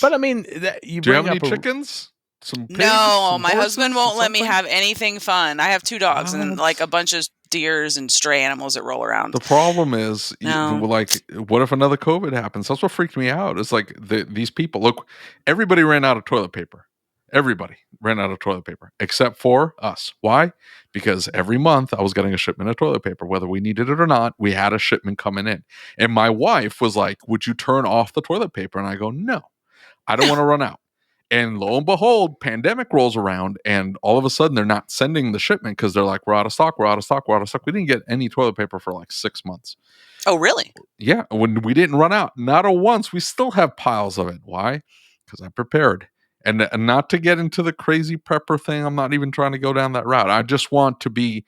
But I mean, you Do you have bring any up a chickens? Some pigs? No, some my husband horses, won't let me something? have anything fun. I have 2 dogs and What? like a bunch of deers and stray animals that roll around. The problem is, No. like, what if another COVID happens? That's what freaked me out. It's like these people. Look, everybody ran out of toilet paper. Everybody ran out of toilet paper except for us. Why? Because every month I was getting a shipment of toilet paper, whether we needed it or not. We had a shipment coming in, and my wife was like, "Would you turn off the toilet paper?" And I go, "No, I don't want to run out." And lo and behold, pandemic rolls around, and all of a sudden they're not sending the shipment because they're like, "We're out of stock. We're out of stock. We're out of stock." We didn't get any toilet paper for like 6 months. Oh, really? Yeah, when we didn't run out, not a once. We still have piles of it. Why? Because I prepared. And not to get into the crazy prepper thing. I'm not even trying to go down that route. I just want to be.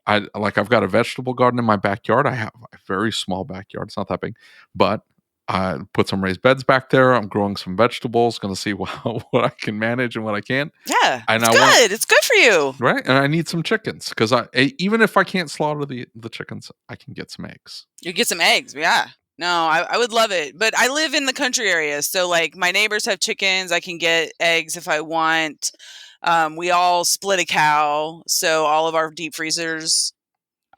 I've got a vegetable garden in my backyard. I have a very small backyard. It's not that big, but I put some raised beds back there. I'm growing some vegetables. Going to see what I can manage and what I can't. Yeah, And it's good. It's good for you. Right, and I need some chickens because even if I can't slaughter the chickens, I can get some eggs. You get some eggs. Yeah. No, I would love it. But I live in the country area. So, like, my neighbors have chickens. I can get eggs if I want. We all split a cow. So, all of our deep freezers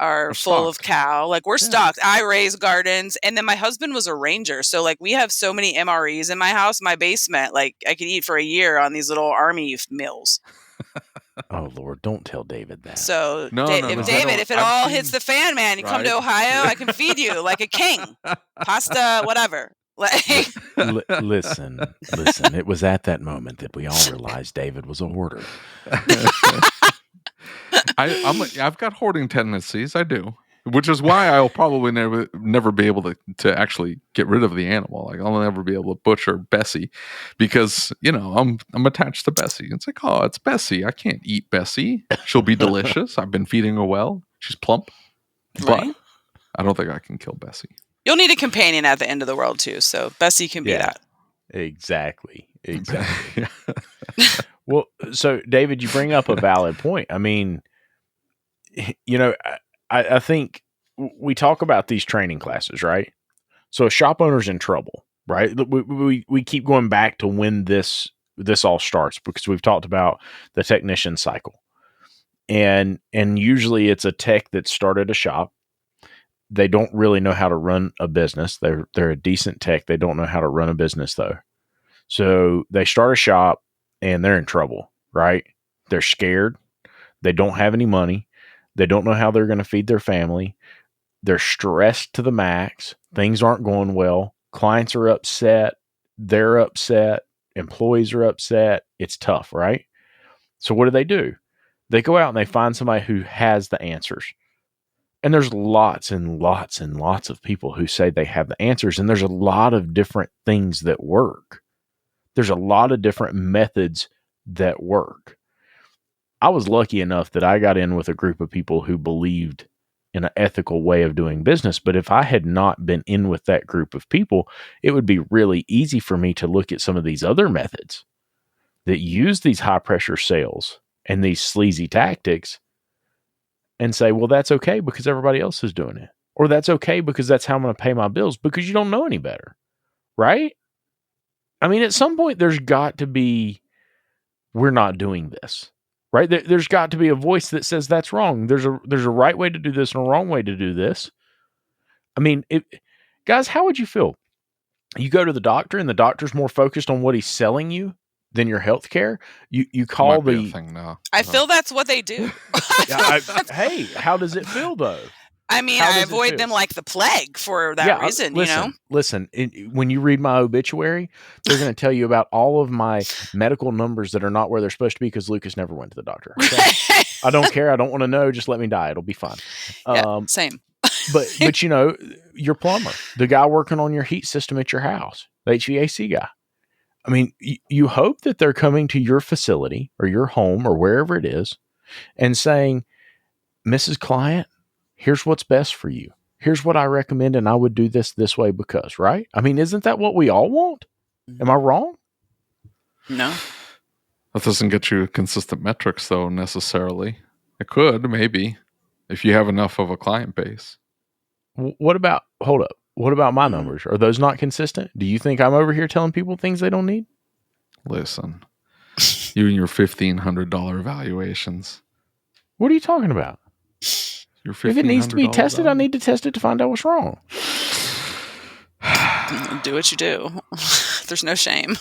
are full of cow. Like, we're stocked. I raise gardens. And then my husband was a ranger. So, like, we have so many MREs in my house, my basement. Like, I could eat for a year on these little army meals. Oh Lord, don't tell David that. So, No. David, if it all hits the fan, man, you come to Ohio, I can feed you like a king. Pasta, whatever. Like, listen. It was at that moment that we all realized David was a hoarder. I've got hoarding tendencies. I do, which is why I'll probably never be able to actually get rid of the animal. Like, I'll never be able to butcher Bessie because I'm attached to Bessie. It's like, oh, it's Bessie. I can't eat Bessie. She'll be delicious. I've been feeding her well. She's plump, but I don't think I can kill Bessie. You'll need a companion at the end of the world too. So Bessie can be that. Exactly. Well, so David, you bring up a valid point. I mean, I think we talk about these training classes, right? So a shop owner's in trouble, right? We keep going back to when this all starts because we've talked about the technician cycle, and usually it's a tech that started a shop. They don't really know how to run a business. They're a decent tech. They don't know how to run a business though. So they start a shop and they're in trouble, right? They're scared. They don't have any money. They don't know how they're going to feed their family. They're stressed to the max. Things aren't going well. Clients are upset. They're upset. Employees are upset. It's tough, right? So what do? They go out and they find somebody who has the answers. And there's lots and lots and lots of people who say they have the answers. And there's a lot of different things that work. There's a lot of different methods that work. I was lucky enough that I got in with a group of people who believed in an ethical way of doing business. But if I had not been in with that group of people, it would be really easy for me to look at some of these other methods that use these high pressure sales and these sleazy tactics and say, well, that's okay because everybody else is doing it. Or that's okay because that's how I'm going to pay my bills, because you don't know any better, right? I mean, at some point there's got to be, we're not doing this. Right? There's got to be a voice that says that's wrong. There's a right way to do this and a wrong way to do this. I mean, guys, how would you feel? You go to the doctor and the doctor's more focused on what he's selling you than your health care. You call the thing now. I feel that's what they do. Hey, how does it feel though? I mean, I avoid them like the plague for that reason, Listen, when you read my obituary, they're going to tell you about all of my medical numbers that are not where they're supposed to be because Lucas never went to the doctor. Okay? I don't care. I don't want to know. Just let me die. It'll be fine. Same. but your plumber, the guy working on your heat system at your house, the HVAC guy. I mean, you hope that they're coming to your facility or your home or wherever it is and saying, Mrs. Client, Here's what's best for you. Here's what I recommend, and I would do this way because, right? I mean, isn't that what we all want? Am I wrong? No. That doesn't get you consistent metrics, though, necessarily. It could, maybe, if you have enough of a client base. What about, hold up, what about my numbers? Are those not consistent? Do you think I'm over here telling people things they don't need? Listen, you and your $1,500 evaluations. What are you talking about? Your If it needs to be tested, I need to test it to find out what's wrong. Do what you do. There's no shame.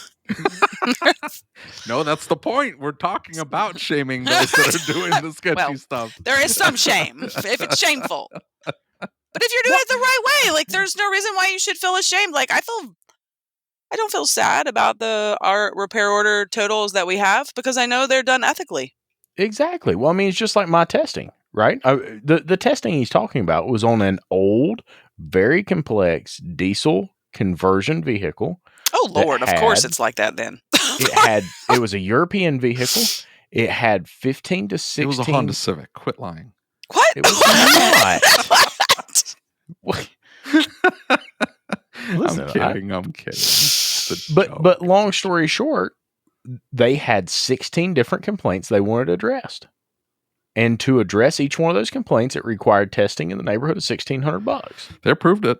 No, that's the point. We're talking about shaming those that are doing the sketchy stuff. There is some shame if it's shameful. But if you're doing it the right way, like there's no reason why you should feel ashamed. Like I don't feel sad about our repair order totals that we have because I know they're done ethically. Exactly. Well, I mean, it's just like my testing, right? The testing he's talking about was on an old, very complex diesel conversion vehicle. Oh Lord, of course it's like that then. It was a European vehicle. It had 15 to 16. It was a Honda Civic. Quit lying. What? It was not. What? Listen, I'm kidding. But long story short, they had 16 different complaints they wanted addressed. And to address each one of those complaints, it required testing in the neighborhood of $1,600. They approved it.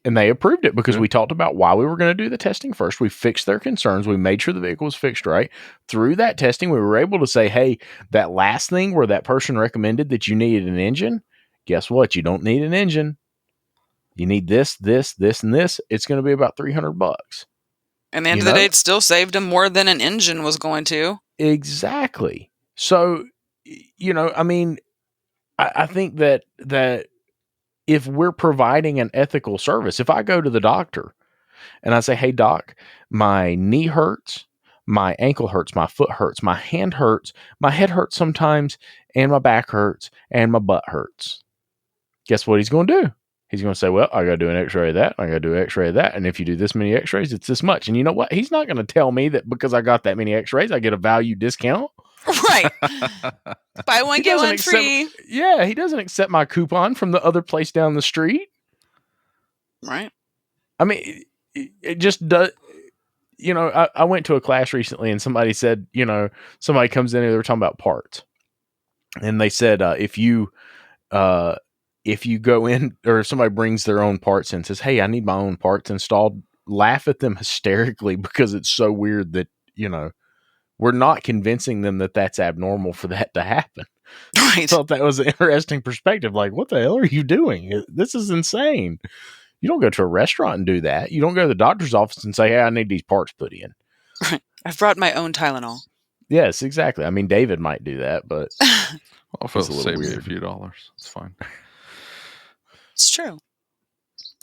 And they approved it because we talked about why we were going to do the testing first. We fixed their concerns. We made sure the vehicle was fixed right. Through that testing, we were able to say, hey, that last thing where that person recommended that you needed an engine, guess what? You don't need an engine. You need this, this, this, and this. It's going to be about $300. And the end of the day, it still saved them more than an engine was going to. Exactly. So, I mean, I think that if we're providing an ethical service, if I go to the doctor and I say, hey, doc, my knee hurts, my ankle hurts, my foot hurts, my hand hurts, my head hurts sometimes, and my back hurts, and my butt hurts. Guess what he's going to do? He's going to say, well, I got to do an x-ray of that. I got to do an x-ray of that. And if you do this many x-rays, it's this much. And you know what? He's not going to tell me that because I got that many x-rays, I get a value discount. Right. Buy one, get one free. Yeah, he doesn't accept my coupon from the other place down the street. Right. I mean, it just does. I went to a class recently and somebody said, somebody comes in and they were talking about parts. And they said, if you go in or if somebody brings their own parts and says, hey, I need my own parts installed, laugh at them hysterically because it's so weird that, we're not convincing them that that's abnormal for that to happen. Right. I thought that was an interesting perspective. Like, what the hell are you doing? This is insane. You don't go to a restaurant and do that. You don't go to the doctor's office and say, hey, I need these parts put in. Right. I've brought my own Tylenol. Yes, exactly. I mean, David might do that, but I'll save me a few dollars. It's fine. It's true.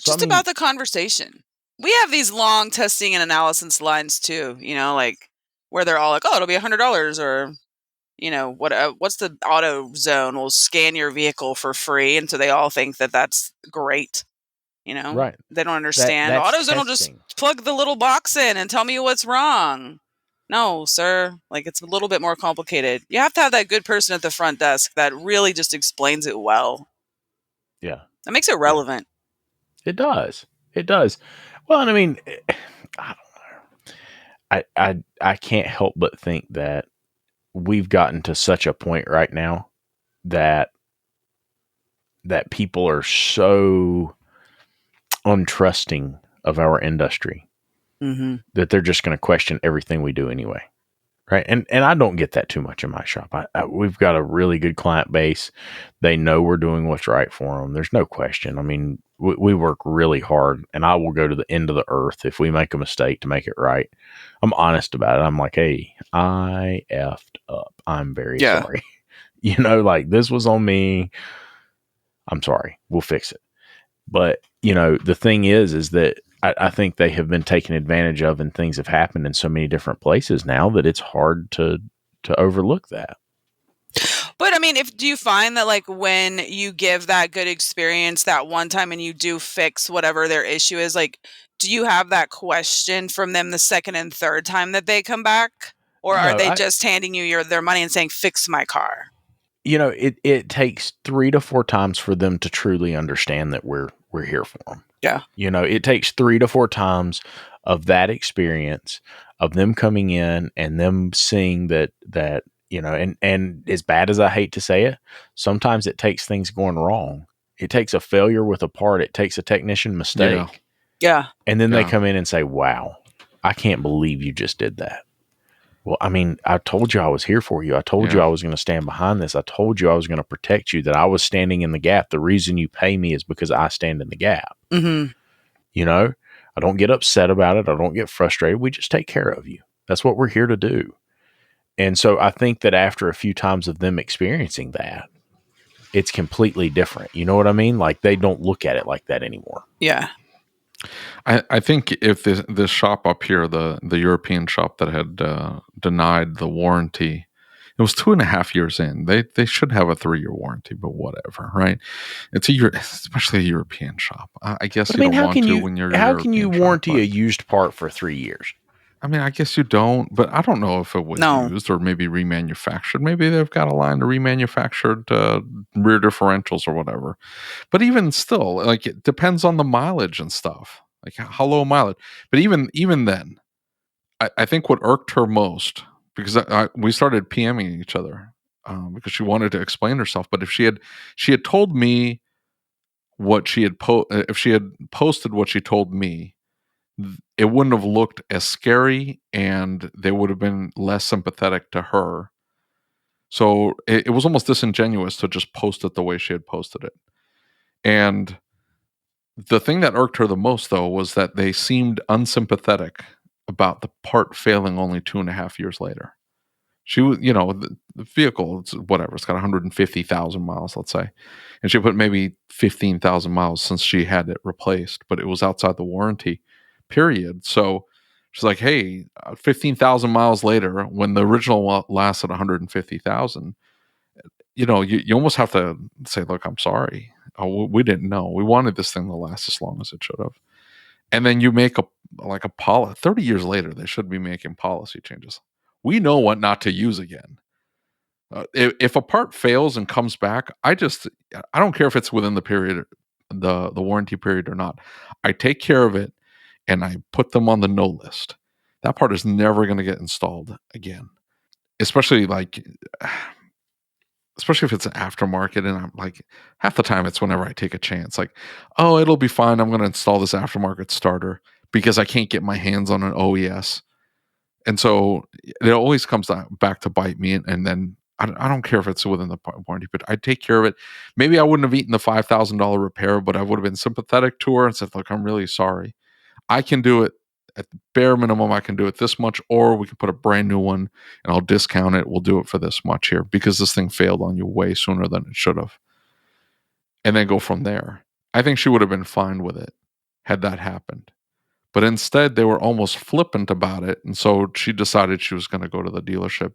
Just about the conversation. We have these long testing and analysis lines too, like where they're all like, oh, it'll be $100 or, what's the auto zone will scan your vehicle for free. And so they all think that that's great. Right. They don't understand. AutoZone will just plug the little box in and tell me what's wrong. No, sir. Like it's a little bit more complicated. You have to have that good person at the front desk that really just explains it well. Yeah. That makes it relevant. It does. It does. Well, and I mean, I don't know. I can't help but think that we've gotten to such a point right now that people are so untrusting of our industry that they're just going to question everything we do anyway. Right. And I don't get that too much in my shop. We've got a really good client base. They know we're doing what's right for them. There's no question. I mean, we work really hard and I will go to the end of the earth if we make a mistake to make it right. I'm honest about it. I'm like, hey, I effed up. I'm very sorry. Like this was on me. I'm sorry. We'll fix it. But, the thing is that I think they have been taken advantage of and things have happened in so many different places now that it's hard to overlook that. But I mean, do you find that like when you give that good experience that one time and you do fix whatever their issue is, like, do you have that question from them the second and third time that they come back? Or are they just handing you their money and saying, fix my car? it takes 3 to 4 times for them to truly understand that we're here for them. Yeah. It takes 3 to 4 times of that experience of them coming in and them seeing that and as bad as I hate to say it, sometimes it takes things going wrong. It takes a failure with a part. It takes a technician mistake. Yeah. And then they Yeah. come in and say, "Wow, I can't believe you just did that." Well, I mean, I told you I was here for you. I told you Yeah. I was going to stand behind this. I told you I was going to protect you, that I was standing in the gap. The reason you pay me is because I stand in the gap. Mm-hmm. I don't get upset about it. I don't get frustrated. We just take care of you. That's what we're here to do. And so I think that after a few times of them experiencing that, it's completely different. You know what I mean? Like, they don't look at it like that anymore. Yeah. I think if this shop up here, the European shop that had denied the warranty, it was 2.5 years in. They should have a 3-year warranty, but whatever, right? It's especially a European shop. I guess But you I mean, don't want to when you're a how can you European warranty shop, a used part for 3 years? I mean, I guess you don't, but I don't know if it was No. used or maybe remanufactured. Maybe they've got a line of remanufactured rear differentials or whatever. But even still, like, it depends on the mileage and stuff, like how low mileage. But even then, I think what irked her most, because we started PMing each other because she wanted to explain herself. But if she had told me what she had if she had posted what she told me, it wouldn't have looked as scary, and they would have been less sympathetic to her. So it was almost disingenuous to just post it the way she had posted it. And the thing that irked her the most, though, was that they seemed unsympathetic about the part failing only 2.5 years later. She was, the vehicle, it's whatever, it's got 150,000 miles, let's say. And she put maybe 15,000 miles since she had it replaced, but it was outside the warranty period. So she's like, hey, 15,000 miles later, when the original lasted 150,000, you almost have to say, look, I'm sorry. Oh, we didn't know. We wanted this thing to last as long as it should have. And then you make a policy. 30 years later, they should be making policy changes. We know what not to use again. If a part fails and comes back, I don't care if it's within the period, the warranty period or not. I take care of it and I put them on the no list. That part is never going to get installed again. Especially if it's an aftermarket, and I'm like, half the time it's whenever I take a chance, like, oh, it'll be fine. I'm going to install this aftermarket starter because I can't get my hands on an OES. And so it always comes back to bite me. And then I don't care if it's within the warranty, but I take care of it. Maybe I wouldn't have eaten the $5,000 repair, but I would have been sympathetic to her and said, look, I'm really sorry. I can do it at the bare minimum. I can do it this much, or we can put a brand new one and I'll discount it. We'll do it for this much here because this thing failed on you way sooner than it should have. And then go from there. I think she would have been fine with it had that happened. But instead, they were almost flippant about it. And so she decided she was going to go to the dealership.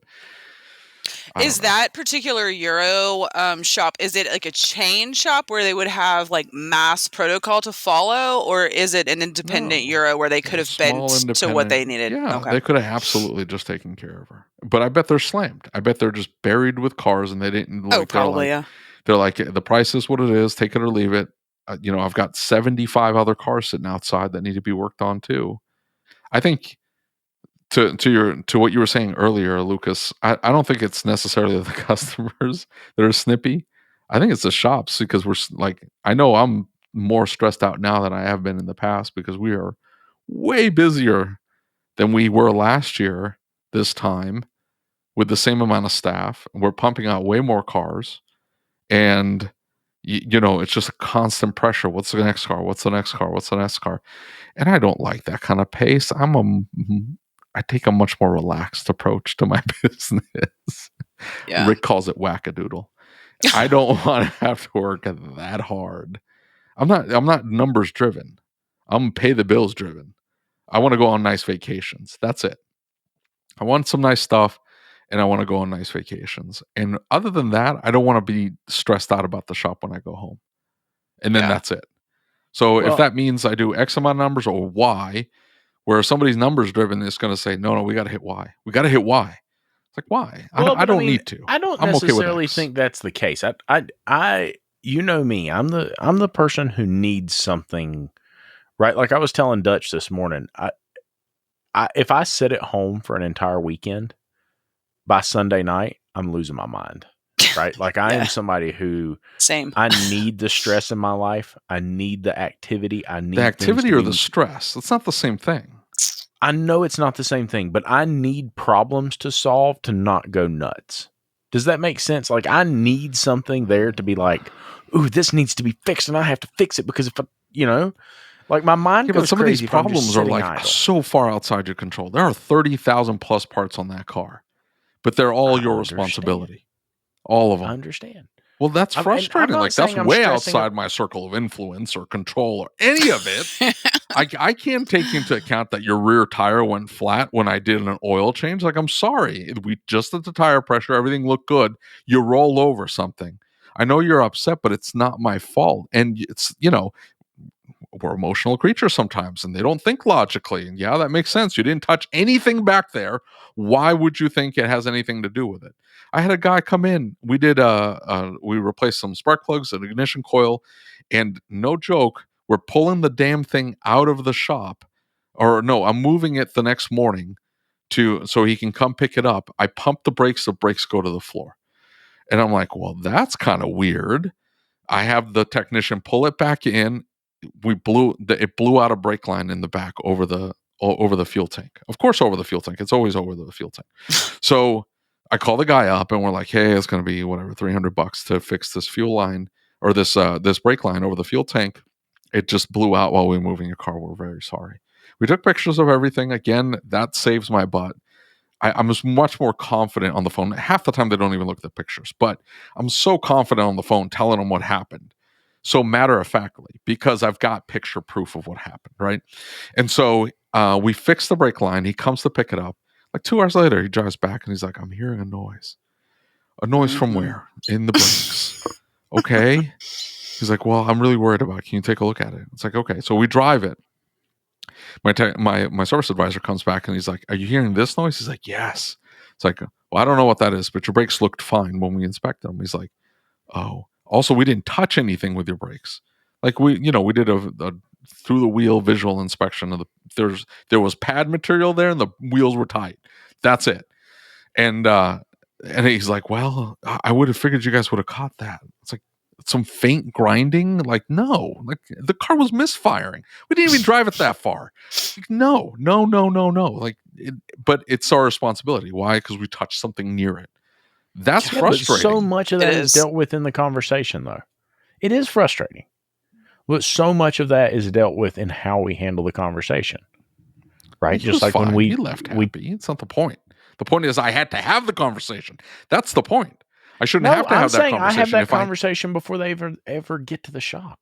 Is that particular Euro shop, is it like a chain shop where they would have like mass protocol to follow, or is it an independent Euro where they could have bent to what they needed? Yeah, Okay. they could have absolutely just taken care of her. But I bet they're slammed. I bet they're just buried with cars and they didn't. Like, probably, yeah. They're like, the price is what it is. Take it or leave it. I've got 75 other cars sitting outside that need to be worked on too. I think to what you were saying earlier, Lucas, I don't think it's necessarily the customers that are snippy. I think it's the shops, because we're like, I know I'm more stressed out now than I have been in the past because we are way busier than we were last year this time with the same amount of staff. We're pumping out way more cars, and it's just a constant pressure. What's the next car? What's the next car? What's the next car? And I don't like that kind of pace. I take a much more relaxed approach to my business. Yeah. Rick calls it wackadoodle. I don't want to have to work that hard. I'm not numbers driven. I'm pay the bills driven. I want to go on nice vacations. That's it. I want some nice stuff, and I want to go on nice vacations. And other than that, I don't want to be stressed out about the shop when I go home. And then that's it. So if that means I do X amount of numbers or Y, where somebody's numbers driven is going to say, no, we got to hit Y. We got to hit Y. It's like, why? Well, I but I don't mean, need to. I don't I'm okay with necessarily X. think that's the case. You know me. I'm the person who needs something, right? Like I was telling Dutch this morning. If I sit at home for an entire weekend, by Sunday night, I'm losing my mind, right? Like I am Yeah. somebody who Same. I need the stress in my life. I need the activity. I need The things activity to or be. the stress? It's not the same thing. I know it's not the same thing, but I need problems to solve to not go nuts. Does that make sense? Like I need something there to be like, ooh, this needs to be fixed, and I have to fix it because if I, like my mind Yeah, but goes some of these crazy if I'm just problems are sitting like idle. so far outside your control. There are 30,000 plus parts on that car, but they're all I your understand. responsibility. All of I them. understand. Well, that's And I'm frustrating. not Like that's saying I'm way stressing. outside my circle of influence or control or any of it. I can't take into account that your rear tire went flat when I did an oil change. Like, I'm sorry. We just at the tire pressure, everything looked good. You roll over something. I know you're upset, but it's not my fault. And it's, we're emotional creatures sometimes and they don't think logically. And yeah, that makes sense. You didn't touch anything back there. Why would you think it has anything to do with it? I had a guy come in. We did we replaced some spark plugs, an ignition coil, and no joke, we're pulling the damn thing out of the shop. Or no, I'm moving it the next morning so he can come pick it up. I pump the brakes go to the floor. And I'm like, well, that's kind of weird. I have the technician pull it back in. It blew out a brake line in the back over the fuel tank. Of course, over the fuel tank. It's always over the fuel tank. So I call the guy up and we're like, hey, it's going to be whatever $300 to fix this fuel line or this brake line over the fuel tank. It just blew out while we were moving your car. We're very sorry. We took pictures of everything. Again, that saves my butt. I'm much more confident on the phone. Half the time they don't even look at the pictures, but I'm so confident on the phone telling them what happened. So matter of factly, because I've got picture proof of what happened, right? And so we fix the brake line. He comes to pick it up. Like 2 hours later, he drives back and he's like, I'm hearing a noise. A noise from where? In the brakes. Okay. He's like, well, I'm really worried about it. Can you take a look at it? It's like, okay. So we drive it. My service advisor comes back and he's like, are you hearing this noise? He's like, yes. It's like, well, I don't know what that is, but your brakes looked fine when we inspected them. He's like, oh, also we didn't touch anything with your brakes. Like we did a through the wheel visual inspection of there was pad material there and the wheels were tight. That's it. And he's like, well, I would have figured you guys would have caught that. It's like some faint grinding. Like, no, like the car was misfiring. We didn't even drive it that far. Like, no. Like, but it's our responsibility. Why? Because we touched something near it. That's frustrating. But so much of that is dealt with in the conversation, though. It is frustrating. But so much of that is dealt with in how we handle the conversation, right? Just like fine. When he left happy. It's not the point. The point is I had to have the conversation. That's the point. I shouldn't have to have that conversation. I have that conversation before they ever get to the shop.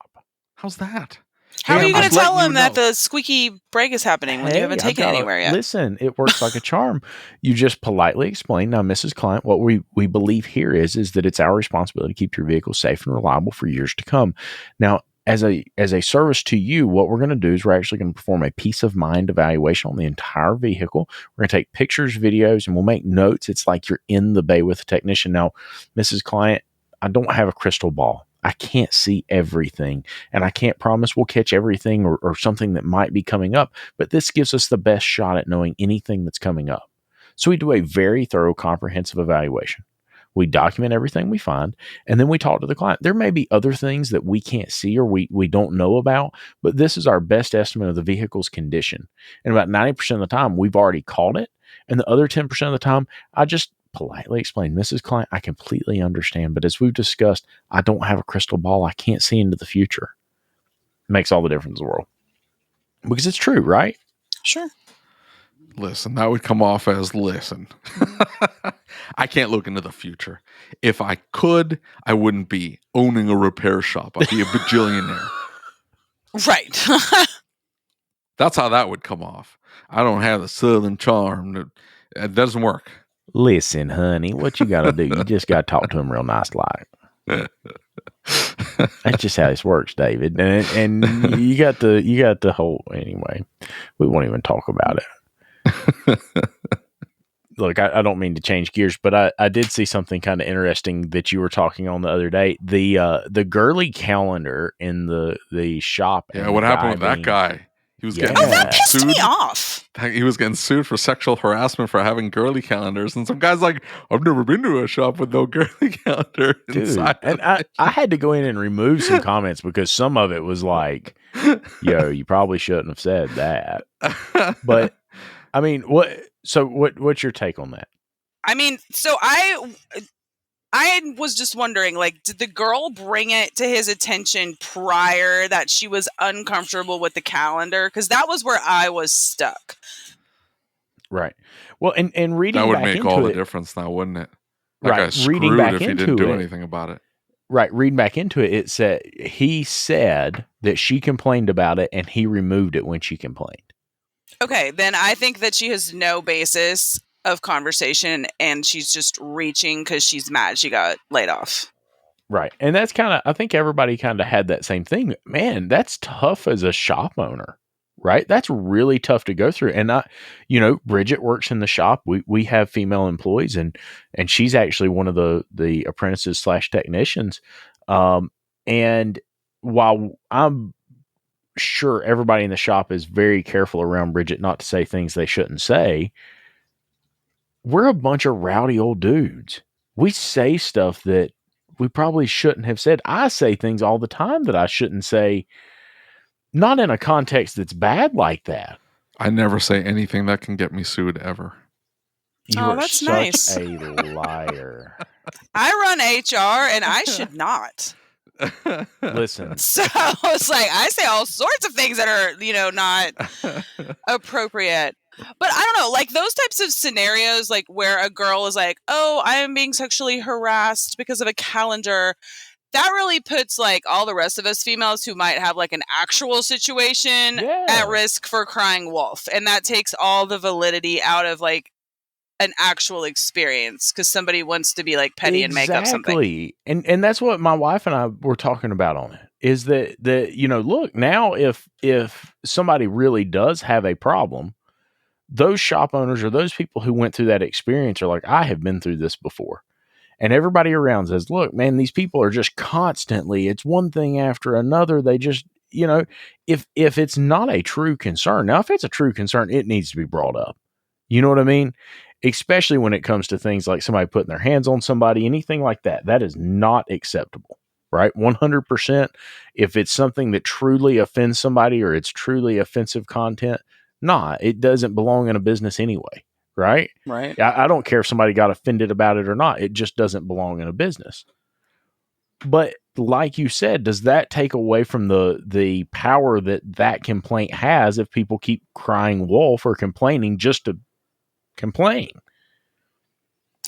How's that? How are you going to tell him that the squeaky brake is happening when you haven't taken it anywhere yet? Listen, it works like a charm. You just politely explain, now, Mrs. Client, what we believe here is that it's our responsibility to keep your vehicle safe and reliable for years to come. Now, as a service to you, what we're going to do is we're actually going to perform a peace of mind evaluation on the entire vehicle. We're going to take pictures, videos, and we'll make notes. It's like you're in the bay with the technician. Now, Mrs. Client, I don't have a crystal ball. I can't see everything, and I can't promise we'll catch everything or something that might be coming up, but this gives us the best shot at knowing anything that's coming up. So we do a very thorough, comprehensive evaluation. We document everything we find, and then we talk to the client. There may be other things that we can't see or we don't know about, but this is our best estimate of the vehicle's condition. And about 90% of the time, we've already called it, and the other 10% of the time, I just politely explain, Mrs. Client, I completely understand, but as we've discussed, I don't have a crystal ball. I can't see into the future. It makes all the difference in the world. Because it's true, right? Sure. Listen, that would come off as listen. I can't look into the future. If I could, I wouldn't be owning a repair shop. I'd be a bajillionaire. Right. That's how that would come off. I don't have the southern charm. It doesn't work. Listen, honey, what you got to do? You just got to talk to him real nice like. That's just how this works, David. And you got the whole, anyway, we won't even talk about it. look, I don't mean to change gears, but I did see something kind of interesting that you were talking on the other day. The girly calendar in the shop. Yeah, and what the happened guy with that being, guy? He was Yeah. Oh, that getting pissed me sued. off. He was getting sued for sexual harassment for having girly calendars, and some guy's like, "I've never been to a shop with no girly calendar inside." dude, and I had to go in and remove some comments because some of it was like, yo, you probably shouldn't have said that. But I mean, what's your take on that? I mean, so I was just wondering, like, did the girl bring it to his attention prior that she was uncomfortable with the calendar? Because that was where I was stuck. Right. Well, and reading that would back make into all the it, difference now, wouldn't it? That right? guy's Reading screwed back if he into didn't do it, anything about it. right? Reading back into it, it said he said that she complained about it, and he removed it when she complained. Okay, then I think that she has no basis of conversation, and she's just reaching because she's mad she got laid off. Right. And that's kind of, I think everybody kind of had that same thing. Man, that's tough as a shop owner, right? That's really tough to go through. And Bridget works in the shop. We have female employees, and she's actually one of the apprentices / technicians. And while I'm sure everybody in the shop is very careful around Bridget not to say things they shouldn't say, we're a bunch of rowdy old dudes. We say stuff that we probably shouldn't have said. I say things all the time that I shouldn't say, not in a context that's bad like that. I never say anything that can get me sued ever. You Oh, are that's such nice. a liar. I run HR, and I should not. Listen, So it's like I say all sorts of things that are, not appropriate. But I don't know, like those types of scenarios, like where a girl is like, "Oh, I am being sexually harassed because of a calendar." That really puts like all the rest of us females who might have like an actual situation Yeah. at risk for crying wolf, and that takes all the validity out of like an actual experience because somebody wants to be like petty and make up something. Exactly. And that's what my wife and I were talking about on it, is that look, now if somebody really does have a problem, those shop owners or those people who went through that experience are like, I have been through this before. And everybody around says, look, man, these people are just constantly, it's one thing after another. They just, if it's not a true concern, now, if it's a true concern, it needs to be brought up. You know what I mean? Especially when it comes to things like somebody putting their hands on somebody, anything like that. That is not acceptable, right? 100%. If it's something that truly offends somebody or it's truly offensive content, it doesn't belong in a business anyway, right? Right. I don't care if somebody got offended about it or not. It just doesn't belong in a business. But like you said, does that take away from the power that complaint has if people keep crying wolf or complaining just to complain?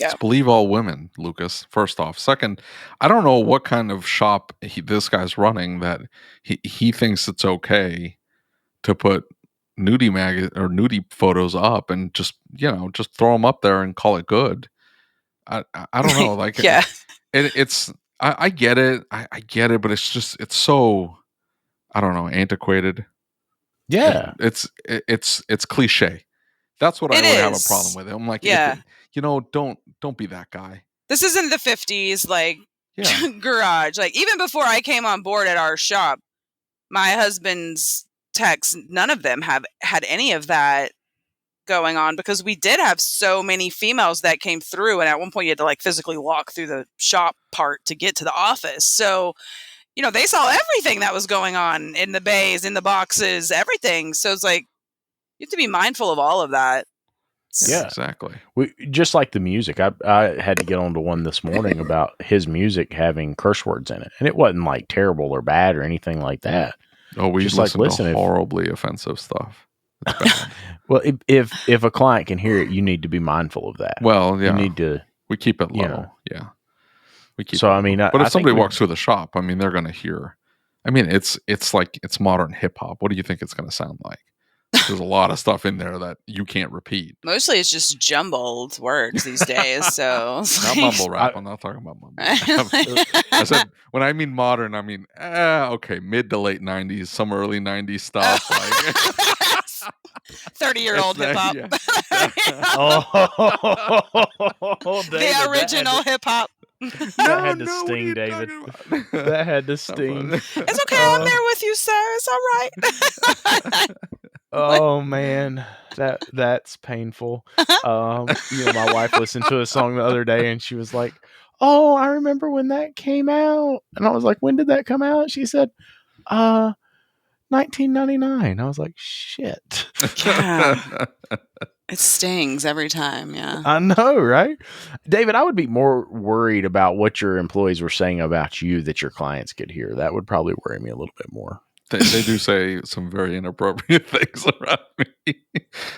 Yeah. Just believe all women, Lucas. First off. Second, I don't know what kind of shop this guy's running that he thinks it's okay to put nudie photos up and just throw them up there and call it good. I don't know. Like, yeah, it's I get it. I get it, but it's so, I don't know, antiquated. Yeah. It's cliche. That's what I would have a problem with. I'm like, yeah, don't be that guy. This isn't the 50s, like garage. Like even before I came on board at our shop, my husband's techs, none of them have had any of that going on because we did have so many females that came through, and at one point you had to like physically walk through the shop part to get to the office. So they saw everything that was going on in the bays, in the boxes, everything. So it's like you have to be mindful of all of that. Yeah, exactly. We just like the music. I had to get onto one this morning about his music having curse words in it, and it wasn't like terrible or bad or anything like that. Oh, we just listen to horribly offensive stuff. Well, if a client can hear it, you need to be mindful of that. Well, yeah, you need to. We keep it low. Yeah, we keep. So it I mean, low. But if somebody walks through the shop, I mean, they're going to hear. I mean, it's like it's modern hip hop. What do you think it's going to sound like? There's a lot of stuff in there that you can't repeat. Mostly it's just jumbled words these days. So not mumble rap. I'm not talking about mumble rap. I said, when I mean modern, I mean, okay, mid to late 90s, some early 90s stuff. 30-year-old hip hop. Yeah. Oh, David, The original hip hop. That had to what are sting, you David. talking about? That had to sting. It's okay. I'm there with you, sir. It's all right. Oh man, that's painful. My wife listened to a song the other day and she was like, "Oh, I remember when that came out." And I was like, "When did that come out?" She said, 1999. I was like, "Shit." Yeah. It stings every time, yeah. I know, right? David, I would be more worried about what your employees were saying about you that your clients could hear. That would probably worry me a little bit more. They do say some very inappropriate things around me.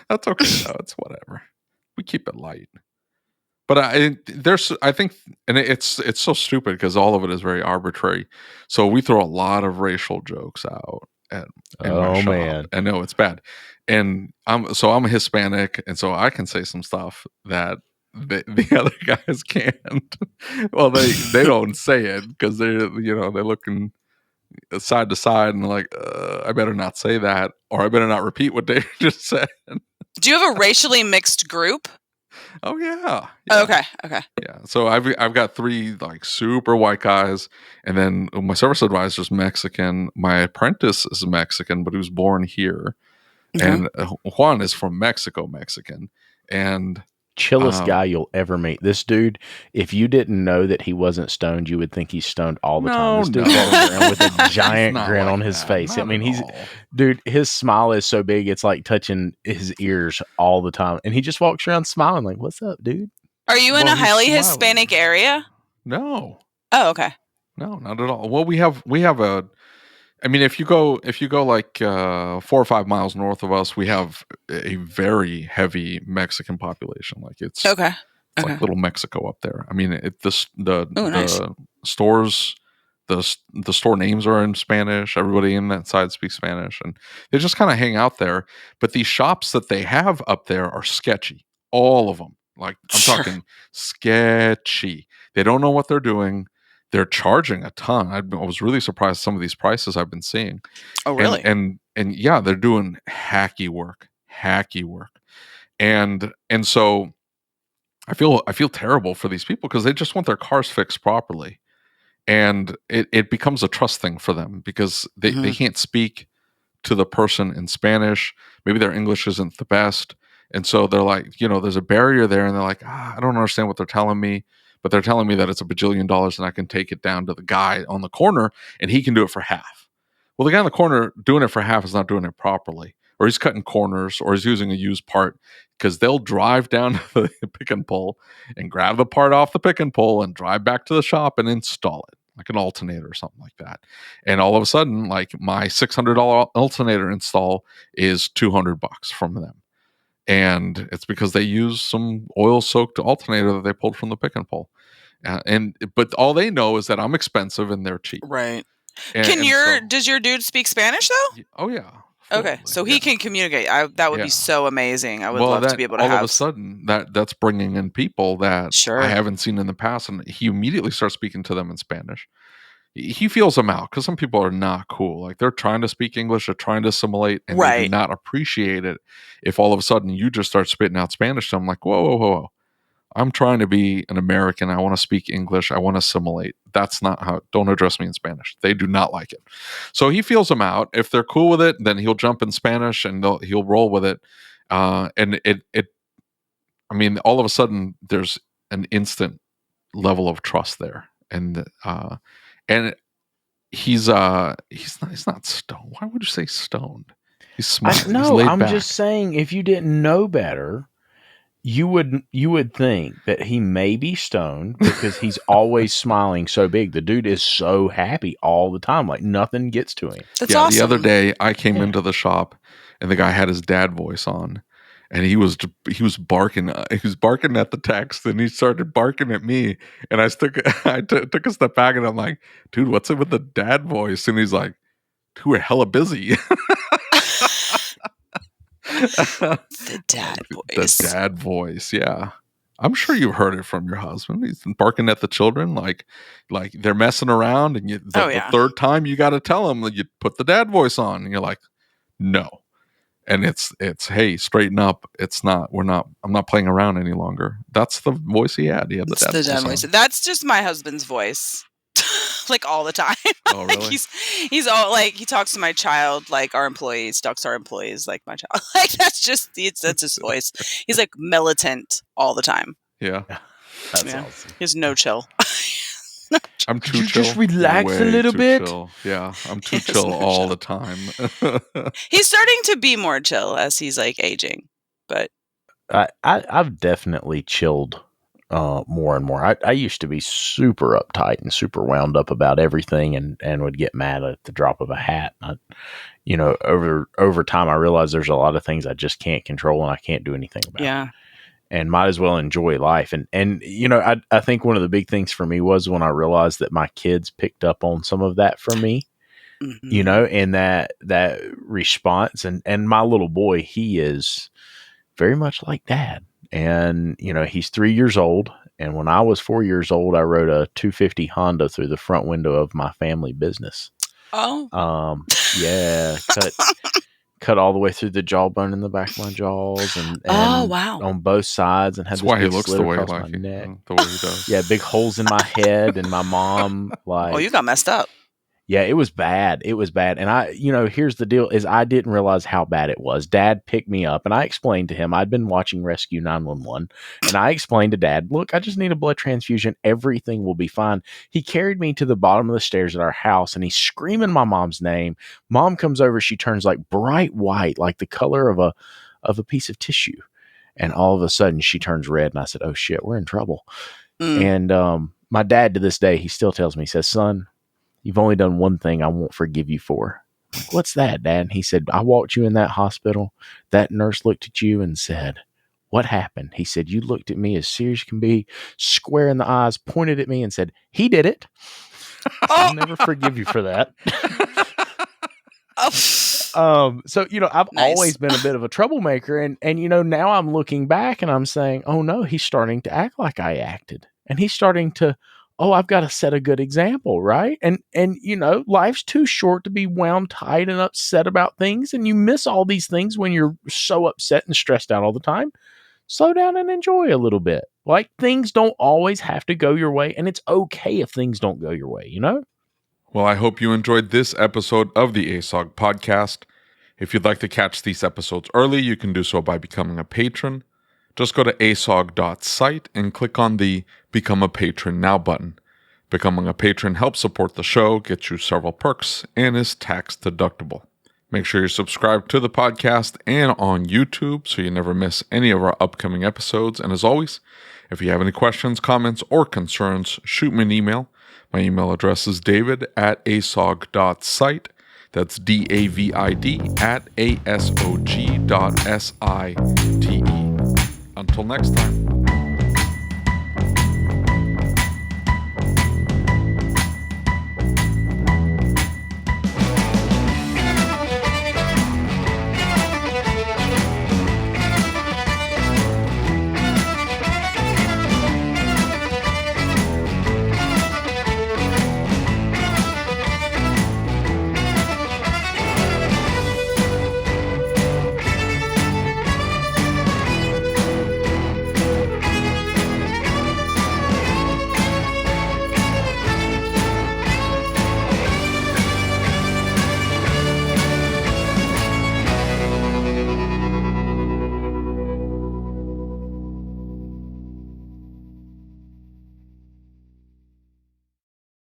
That's okay though. It's whatever. We keep it light. But I think, and it's so stupid because all of it is very arbitrary. So we throw a lot of racial jokes out in my shop. Man. I know it's bad, and I'm a Hispanic, and so I can say some stuff that the other guys can't. Well, they don't say it because they're looking side to side and like, I better not say that, or I better not repeat what they just said. Do you have a racially mixed group? Oh yeah. Okay. Yeah. So I've got 3 like super white guys, and then my service advisor is Mexican. My apprentice is Mexican, but he was born here, and Juan is from Mexican, and chillest guy you'll ever meet. This dude, if you didn't know that he wasn't stoned, you would think he's stoned all the time. This dude walks around with a giant grin on his face. I mean, dude, his smile is so big, it's like touching his ears all the time. And he just walks around smiling like, "What's up, dude?" Are you in a highly Hispanic area? No. Oh, okay. No, not at all. Well, we have a, I mean, if you go like 4 or 5 miles north of us, we have a very heavy Mexican population. Like it's like little Mexico up there. I mean, nice. the stores, the store names are in Spanish. Everybody in that side speaks Spanish, and they just kind of hang out there. But these shops that they have up there are sketchy. All of them. Like I'm talking sketchy. They don't know what they're doing. They're charging a ton. I was really surprised some of these prices I've been seeing. Oh, really? And yeah, they're doing hacky work, and so I feel terrible for these people because they just want their cars fixed properly, and it becomes a trust thing for them because they can't speak to the person in Spanish. Maybe their English isn't the best, and so they're like, there's a barrier there, and they're like, I don't understand what they're telling me. But they're telling me that it's $1 billion and I can take it down to the guy on the corner and he can do it for half. Well, the guy on the corner doing it for half is not doing it properly, or he's cutting corners, or he's using a used part, because they'll drive down to the pick and pull and grab the part off the pick and pull and drive back to the shop and install it, like an alternator or something like that. And all of a sudden, like my $600 alternator install is $200 from them. And it's because they use some oil-soaked alternator that they pulled from the pick and pull. But all they know is that I'm expensive and they're cheap. Right. And does your dude speak Spanish though? Oh yeah. Okay, so he can communicate. That would be so amazing. I would love to be able to all have. All of a sudden, that's bringing in people that I haven't seen in the past, and he immediately starts speaking to them in Spanish. He feels them out because some people are not cool. Like they're trying to speak English, they're trying to assimilate, and they do not appreciate it if all of a sudden you just start spitting out Spanish to them. Like, whoa. I'm trying to be an American. I want to speak English. I want to assimilate. That's not how. Don't address me in Spanish. They do not like it. So he feels them out. If they're cool with it, then he'll jump in Spanish and he'll roll with it. And it. I mean, all of a sudden, there's an instant level of trust there, and he's not stoned. Why would you say stoned? He's smart. No, I'm just saying, if you didn't know better, you would think that he may be stoned because he's always smiling so big. The dude is so happy all the time, like nothing gets to him. That's awesome. The other day I came into the shop and the guy had his dad voice on, and he was barking. He was barking at the text, and he started barking at me. And I took a step back, and I'm like, "Dude, what's it with the dad voice?" And he's like, "Dude, we're hella busy." The dad voice. The dad voice, yeah. I'm sure you've heard it from your husband. He's barking at the children like they're messing around, and the third time you got to tell him that you put the dad voice on, and you're like, no. And it's hey, straighten up. I'm not playing around any longer. That's the voice he had. He had the It's dad the voice dad on. voice. That's just my husband's voice. Like all the time. Oh, really? he's all like, he talks to my child like our employees, talks to our employees like my child. Like that's his voice. He's like militant all the time. Yeah. That's Yeah. awesome. He has no chill. I'm Could too you chill. just relax a Way little too bit? chill. Yeah, I'm too He has chill no all chill. the time. He's starting to be more chill as he's like aging, but I've definitely chilled more and more. I used to be super uptight and super wound up about everything, and would get mad at the drop of a hat. Over time, I realized there's a lot of things I just can't control and I can't do anything about. yeah. And might as well enjoy life. And I think one of the big things for me was when I realized that my kids picked up on some of that from me. Mhm. And that response, and my little boy, he is very much like dad. And, he's 3 years old. And when I was 4 years old, I rode a 250 Honda through the front window of my family business. Oh. Yeah, cut all the way through the jawbone in the back of my jaws, and Oh, wow. on both sides, and had That's this why he big looks slit the way across like my neck. the way he does. Yeah, big holes in my head, and my mom Oh, you got messed up. Yeah, it was bad. It was bad. And here's the deal is I didn't realize how bad it was. Dad picked me up and I explained to him, I'd been watching Rescue 911, and I explained to Dad, look, I just need a blood transfusion. Everything will be fine. He carried me to the bottom of the stairs at our house and he's screaming my mom's name. Mom comes over. She turns like bright white, like the color of a piece of tissue. And all of a sudden she turns red. And I said, oh shit, we're in trouble. And my dad to this day, he still tells me, he says, son, you've only done one thing I won't forgive you for. I'm like, what's that, Dad? And he said, I walked you in that hospital. That nurse looked at you and said, what happened? He said, you looked at me as serious as can be, square in the eyes, pointed at me and said, he did it. I'll never forgive you for that. So, I've Nice. always been a bit of a troublemaker. And now I'm looking back and I'm saying, oh no, he's starting to act like I acted. And he's starting to, I've got to set a good example, right? And life's too short to be wound tight and upset about things. And you miss all these things when you're so upset and stressed out all the time. Slow down and enjoy a little bit. Like, things don't always have to go your way. And it's okay if things don't go your way, Well, I hope you enjoyed this episode of the ASOG podcast. If you'd like to catch these episodes early, you can do so by becoming a patron. Just go to asog.site and click on the Become a Patron Now button. Becoming a patron helps support the show, gets you several perks, and is tax deductible. Make sure you're subscribed to the podcast and on YouTube so you never miss any of our upcoming episodes. And as always, if you have any questions, comments, or concerns, shoot me an email. My email address is david@asog.site. That's david@asog.site. Until next time.